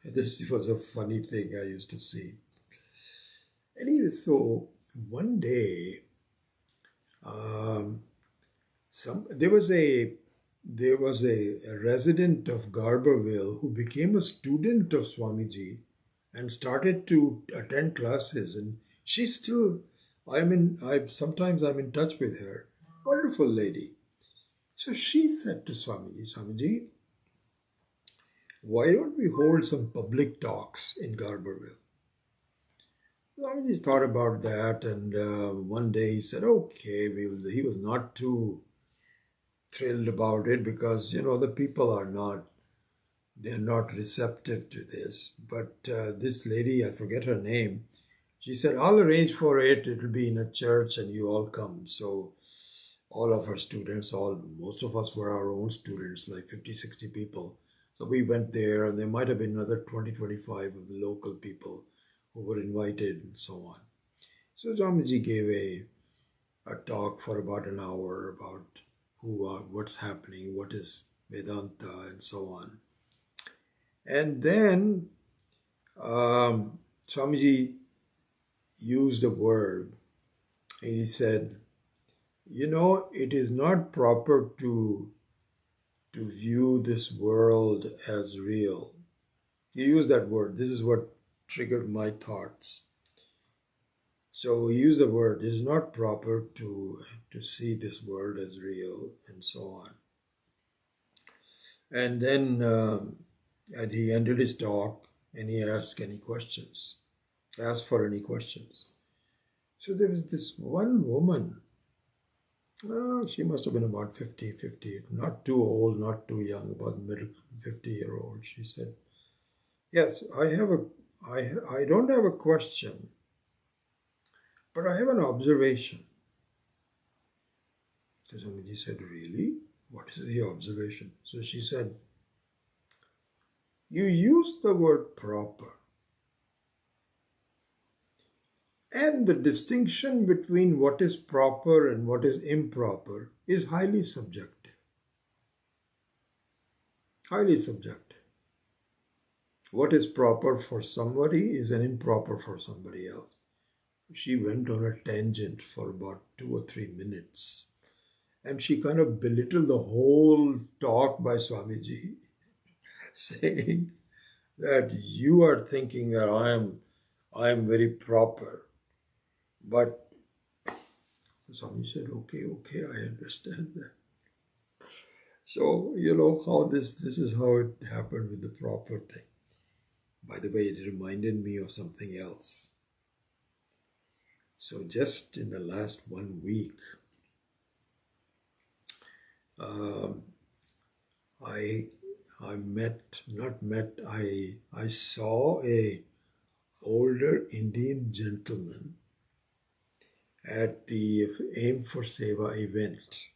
This was a funny thing I used to see. Anyway, so one day, there was a there was a resident of Garberville who became a student of Swamiji and started to attend classes. And she's still, sometimes I'm in touch with her. Wonderful lady. So she said to Swamiji, Swamiji, why don't we hold some public talks in Garberville? Swamiji thought about that, and one day he said, okay, we will. He was not too thrilled about it because, the people are not, they're not receptive to this. But this lady, I forget her name, she said, I'll arrange for it. It'll be in a church and you all come. So all of our students, most of us were our own students, like 50, 60 people. So we went there, and there might have been another 20, 25 of the local people who were invited and so on. So Swamiji gave a talk for about an hour about what's happening, what is Vedanta, and so on. And then Swamiji used a word, and he said, it is not proper to view this world as real. He used that word. This is what triggered my thoughts. So he used the word, it is not proper to see this world as real, and so on. And then he ended his talk, and he asked for any questions. So there was this one woman, she must have been about 50, not too old, not too young, about middle 50-year-old. She said, yes, I don't have a question, but I have an observation. So somebody said, really? What is the observation? So she said, you used the word proper. And the distinction between what is proper and what is improper is highly subjective. Highly subjective. What is proper for somebody is an improper for somebody else. She went on a tangent for about 2 or 3 minutes. And she kind of belittled the whole talk by Swamiji, saying that you are thinking that I am very proper. But Swamiji said, okay, I understand that. So, how this is how it happened with the proper thing. By the way, it reminded me of something else. So just in the last 1 week, I saw a older Indian gentleman at the Aim for Seva event.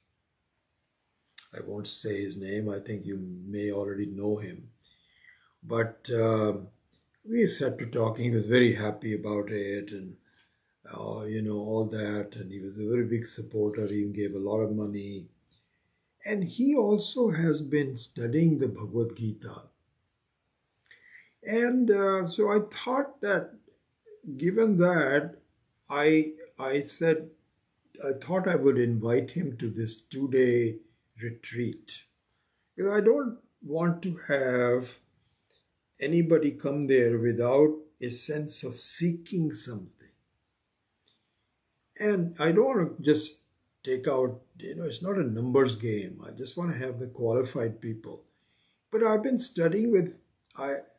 I won't say his name. I think you may already know him. But we sat to talking. He was very happy about it, and all that. And he was a very big supporter. He even gave a lot of money. And he also has been studying the Bhagavad Gita. And so I thought that, given that, I thought I would invite him to this 2-day retreat. I don't want to have anybody come there without a sense of seeking something. And I don't want to just take out, it's not a numbers game. I just want to have the qualified people. But I've been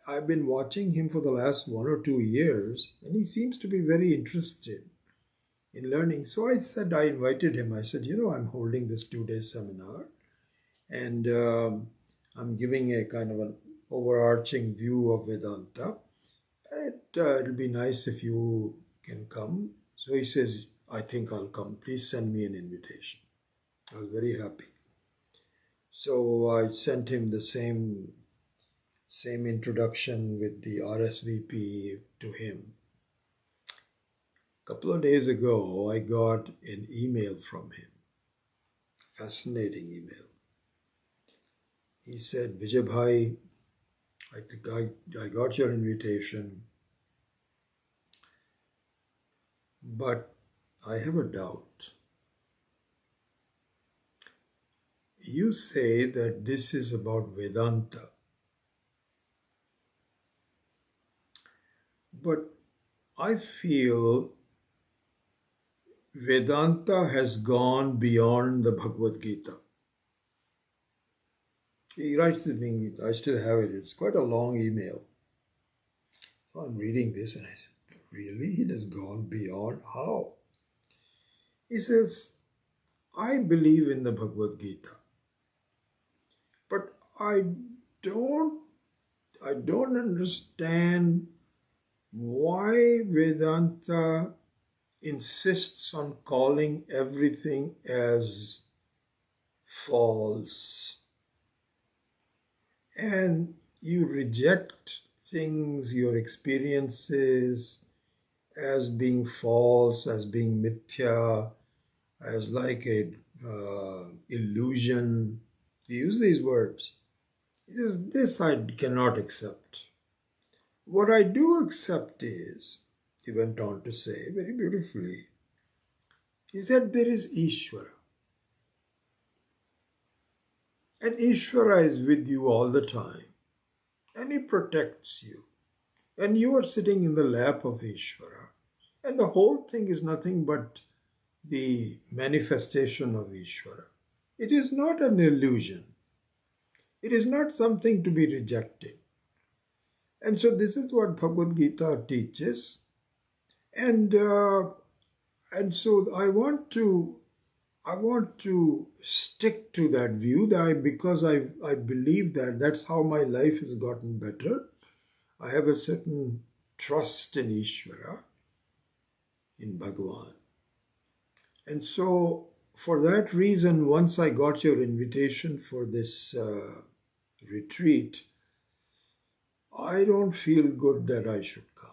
I've been watching him for the last 1 or 2 years, and he seems to be very interested in learning. So I invited him. I said, I'm holding this 2-day seminar, and I'm giving a kind of an overarching view of Vedanta. And it'll be nice if you can come. So he says, I think I'll come. Please send me an invitation. I was very happy. So I sent him the same introduction with the RSVP to him. A couple of days ago, I got an email from him. Fascinating email. He said, Vijay Bhai, I think I got your invitation, but I have a doubt. you say that this is about Vedanta, but I feel Vedanta has gone beyond the Bhagavad Gita. He writes to me, I still have it, it's quite a long email. So I'm reading this and I said, really? It has gone beyond? How? He says, I believe in the Bhagavad Gita, but don't I don't understand why Vedanta insists on calling everything as false, and you reject things, your experiences, as being false, as being mithya, as like a illusion. He uses these words. He says, this I cannot accept. What I do accept is, he went on to say very beautifully, he said there is Ishvara. And Ishvara is with you all the time. And he protects you. And you are sitting in the lap of Ishvara. And the whole thing is nothing but the manifestation of Ishvara. It is not an illusion. It is not something to be rejected. And so this is what Bhagavad Gita teaches. And so I want to stick to that view because I believe that that's how my life has gotten better. I have a certain trust in Ishvara, in Bhagavan. And so for that reason, once I got your invitation for this retreat, I don't feel good that I should come.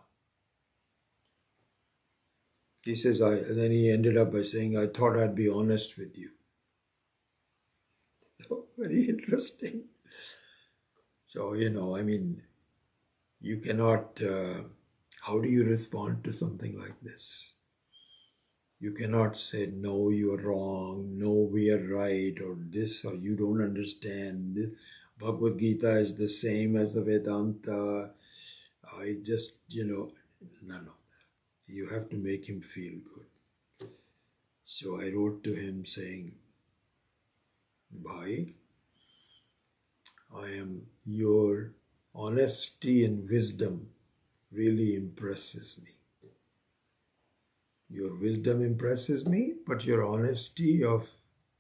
He says, and then he ended up by saying, I thought I'd be honest with you. So, very interesting. So, you cannot, how do you respond to something like this? You cannot say, no, you are wrong, no, we are right, or this, or you don't understand. Bhagavad Gita is the same as the Vedanta. I just, none of that. You have to make him feel good. So I wrote to him saying, Bhai, your honesty and wisdom really impresses me. Your wisdom impresses me, but your honesty of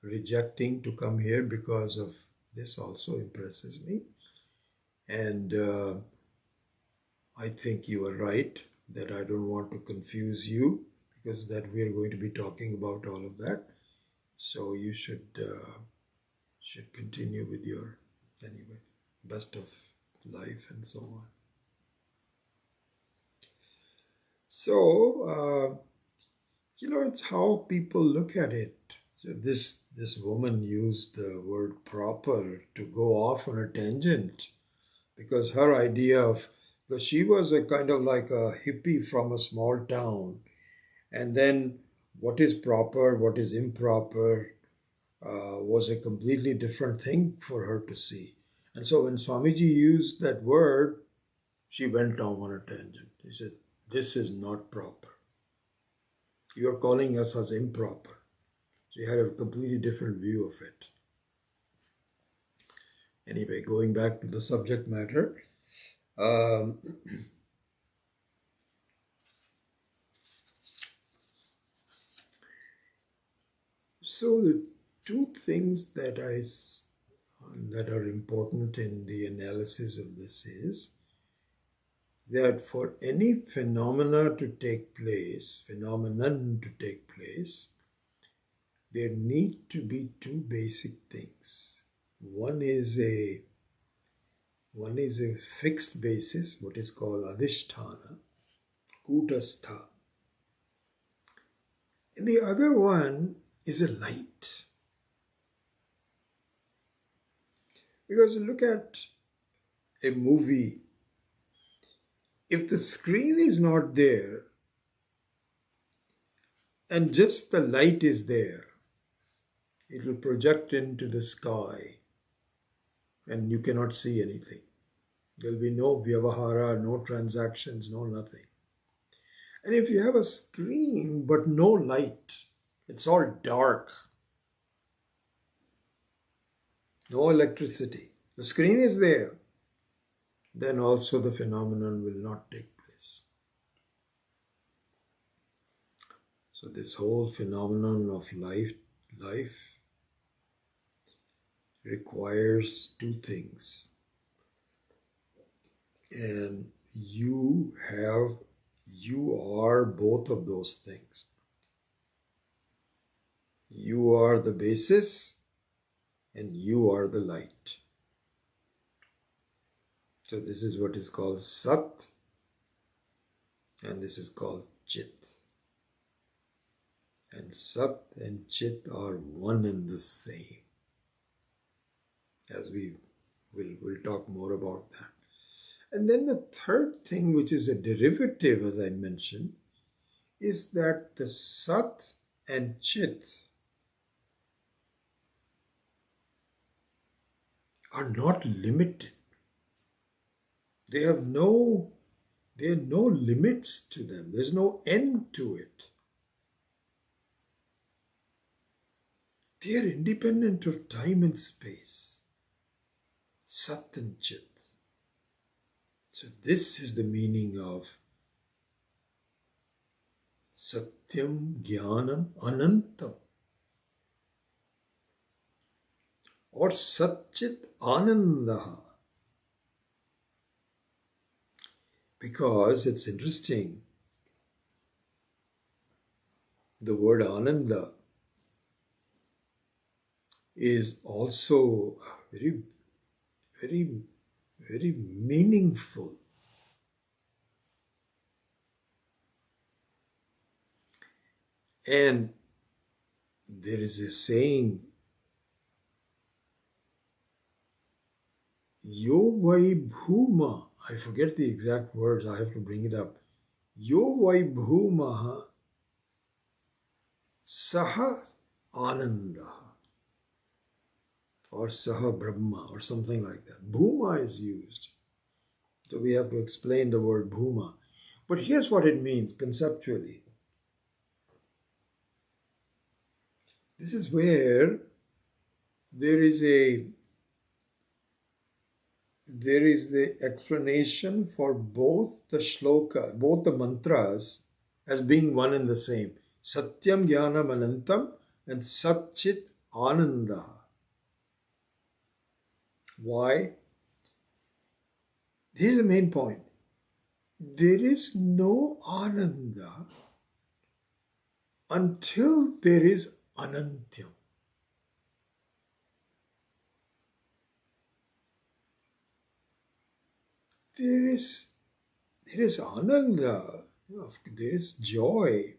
rejecting to come here because of this also impresses me. And I think you are right that I don't want to confuse you because that we are going to be talking about all of that. So you should continue with your, anyway, best of life and so on. So, it's how people look at it. So this woman used the word proper to go off on a tangent because her idea of, because she was a kind of like a hippie from a small town, and then what is proper, what is improper was a completely different thing for her to see. And so when Swamiji used that word, she went down on a tangent. He said, this is not proper. You are calling us as improper. She had a completely different view of it. Anyway, going back to the subject matter, so the two things that are important in the analysis of this is that for any phenomenon to take place, there need to be two basic things. One is a fixed basis, what is called adhisthana, kutastha. And the other one is a light. Because look at a movie. If the screen is not there and just the light is there, It will project into the sky and you cannot see anything. There will be no vyavahara, no transactions, no nothing. And if you have a screen but no light, it's all dark, no electricity, the screen is there, then also the phenomenon will not take place. So this whole phenomenon of life requires two things. And you are both of those things. You are the basis and you are the light. So this is what is called Sat and this is called Chit. And Sat and Chit are one and the same. As we'll talk more about that. And then the third thing, which is a derivative, as I mentioned, is that the Sat and Chit are not limited. There are no limits to them. There's no end to it. They are independent of time and space. Sat and Chit. So this is the meaning of Satyam Jnanam Anantam or Satchit Ananda. Because it's interesting, the word Ananda is also very, very, very meaningful. And there is a saying, Yo vai bhuma, I forget the exact words, I have to bring it up. Yo vai bhumaha saha ananda or saha brahma or something like that. Bhuma is used. So we have to explain the word bhuma. But here's what it means conceptually. This is where there is the explanation for both the shloka, both the mantras as being one and the same. Satyam Jnanam Anantam and Satchit Ananda. Why? Here's the main point. There is no Ananda until there is Anantyam. There is Ananda, there is joy.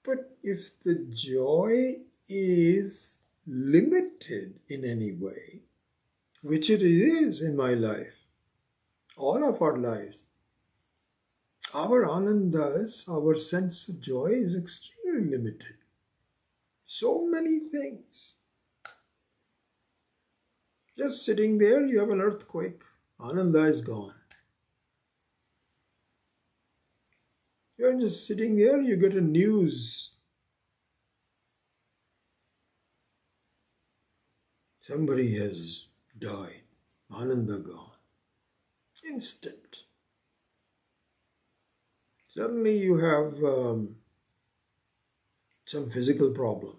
But if the joy is limited in any way, which it is in my life, all of our lives, our anandas, our sense of joy is extremely limited. So many things. Just sitting there, you have an earthquake. Ananda is gone. You're just sitting there, you get a news. Somebody has died. Ananda gone. Instant. Suddenly you have some physical problem.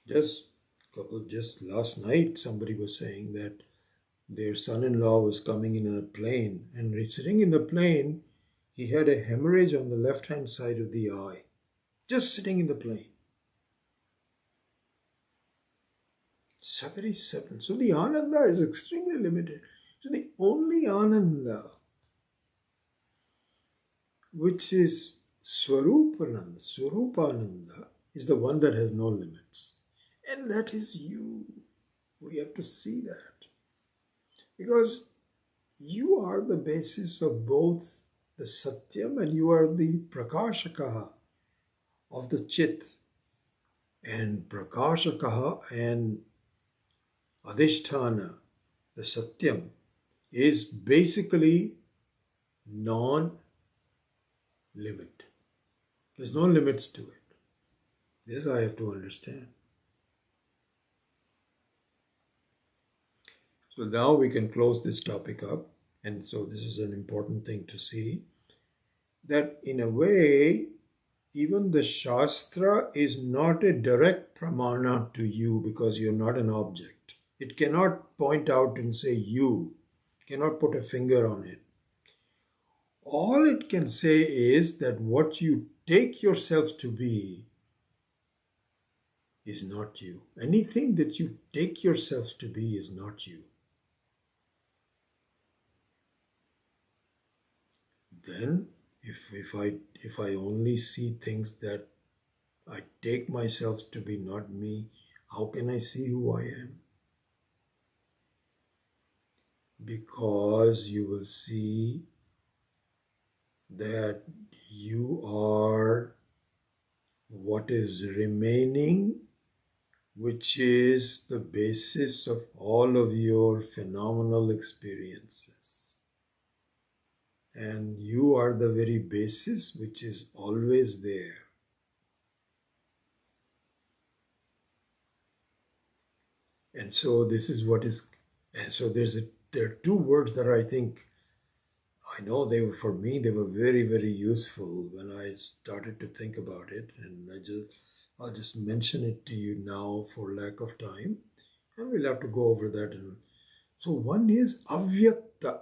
Just last night somebody was saying that their son-in-law was coming in a plane and sitting in the plane, he had a hemorrhage on the left-hand side of the eye. Just sitting in the plane. So very sudden. So the ananda is extremely limited. So the only ananda which is Swarupananda is the one that has no limits. And that is you. We have to see that. Because you are the basis of both the Satyam and you are the Prakashakaha. of the Chit, and Prakashakaha and Adhishthana, the Satyam, is basically non-limit. There's no limits to it. This I have to understand. So now we can close this topic up. And so this is an important thing to see, that in a way, even the Shastra is not a direct pramana to you because you're not an object. It cannot point out and say you, cannot put a finger on it. All it can say is that what you take yourself to be is not you. Anything that you take yourself to be is not you. Then, if I only see things that I take myself to be not me, how can I see who I am? Because you will see that you are what is remaining, which is the basis of all of your phenomenal experiences. And you are the very basis which is always there. And so this is what is, and so there are two words that I think, I know they were, for me, they were very, very useful when I started to think about it. And I'll just mention it to you now for lack of time. And we'll have to go over that. So one is avyakta.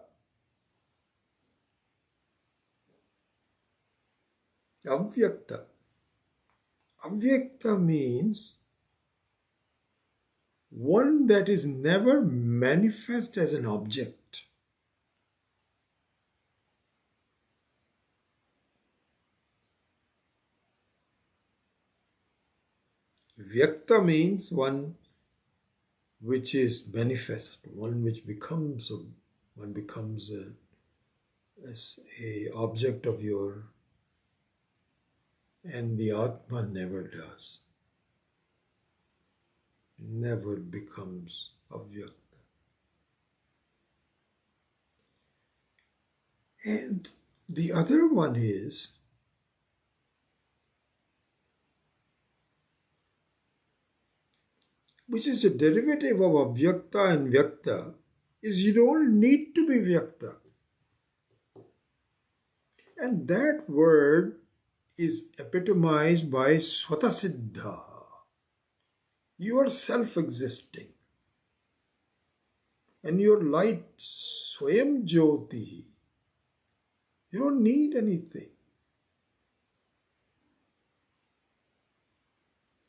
Avyakta. Avyakta means one that is never manifest as an object. Vyakta means one which is manifest, one which becomes a object of your, and the Atma never does. Never becomes avyakta. And the other one is which is a derivative of avyakta and vyakta, is you don't need to be vyakta. And that word is epitomized by swatasiddha. You are self-existing. And your light, swayam jyoti. You don't need anything.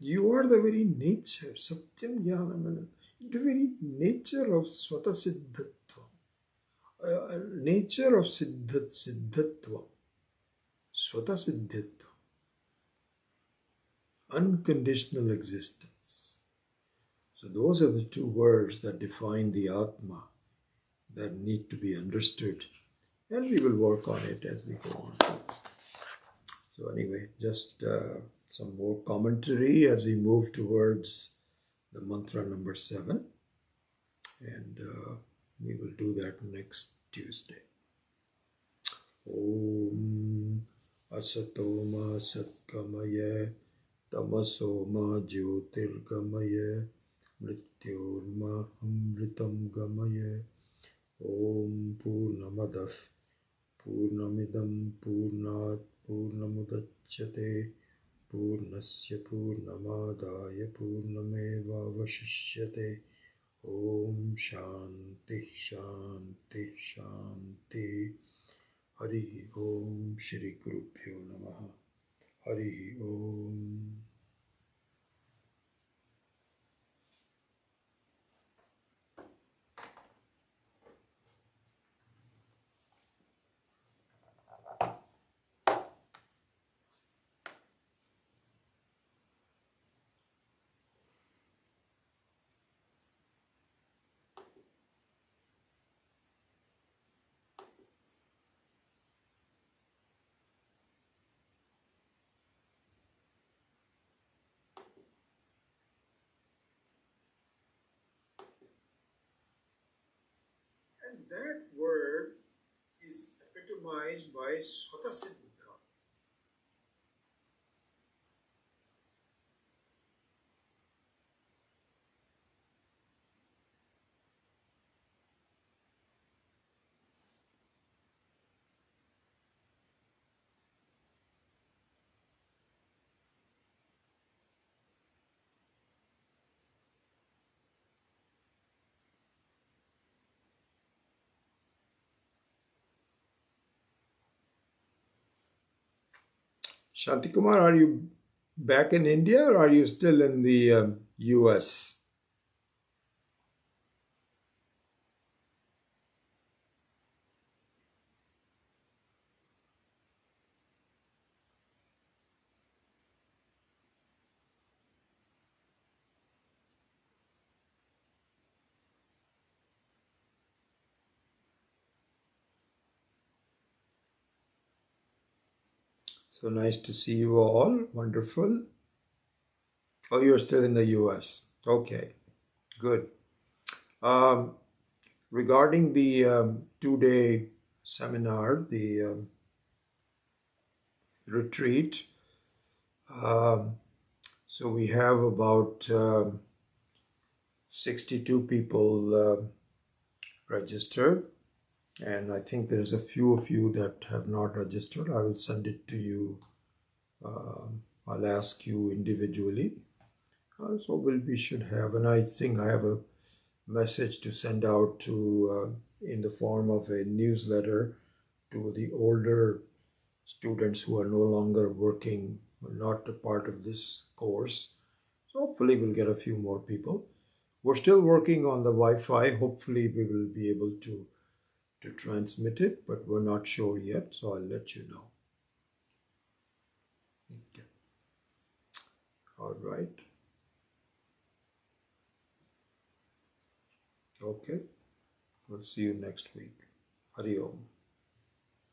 You are the very nature, satyam jnanam, the very nature of swatasiddhatva, nature of siddhatva, swatasiddhatva, unconditional existence. So those are the two words that define the Atma that need to be understood. And we will work on it as we go on. So anyway, just some more commentary as we move towards the mantra number 7. And we will do that next Tuesday. Om Asatoma Satkamaya Tamasoma Jyotirgamaya Mrityorma Amritam Gamaya. Om Purnamadav Purnamidam Purnat Purnamudachyate Purnasya Purnamadaya Purnameva Vashishyate. Om Shanti Shanti Shanti. Hari Om Shri Gurubhyo Namaha. Hari Om. And that word is epitomized by Swatasiddha. Shantikumar, are you back in India or are you still in the US? So nice to see you all. Wonderful. Oh, you're still in the US. Okay, good. Um, Regarding the 2 day seminar, the retreat, um, so we have about 62 people registered, and I think there's a few of you that have not registered. I will send it to you. I'll ask you individually. So we should have, and I think I have a message to send out to in the form of a newsletter to the older students who are no longer working, not a part of this course. So hopefully we'll get a few more people. We're still working on the Wi-Fi. Hopefully we will be able to transmit it, but we're not sure yet. So I'll let you know. Okay. All right. Okay. We'll see you next week. Hari Om.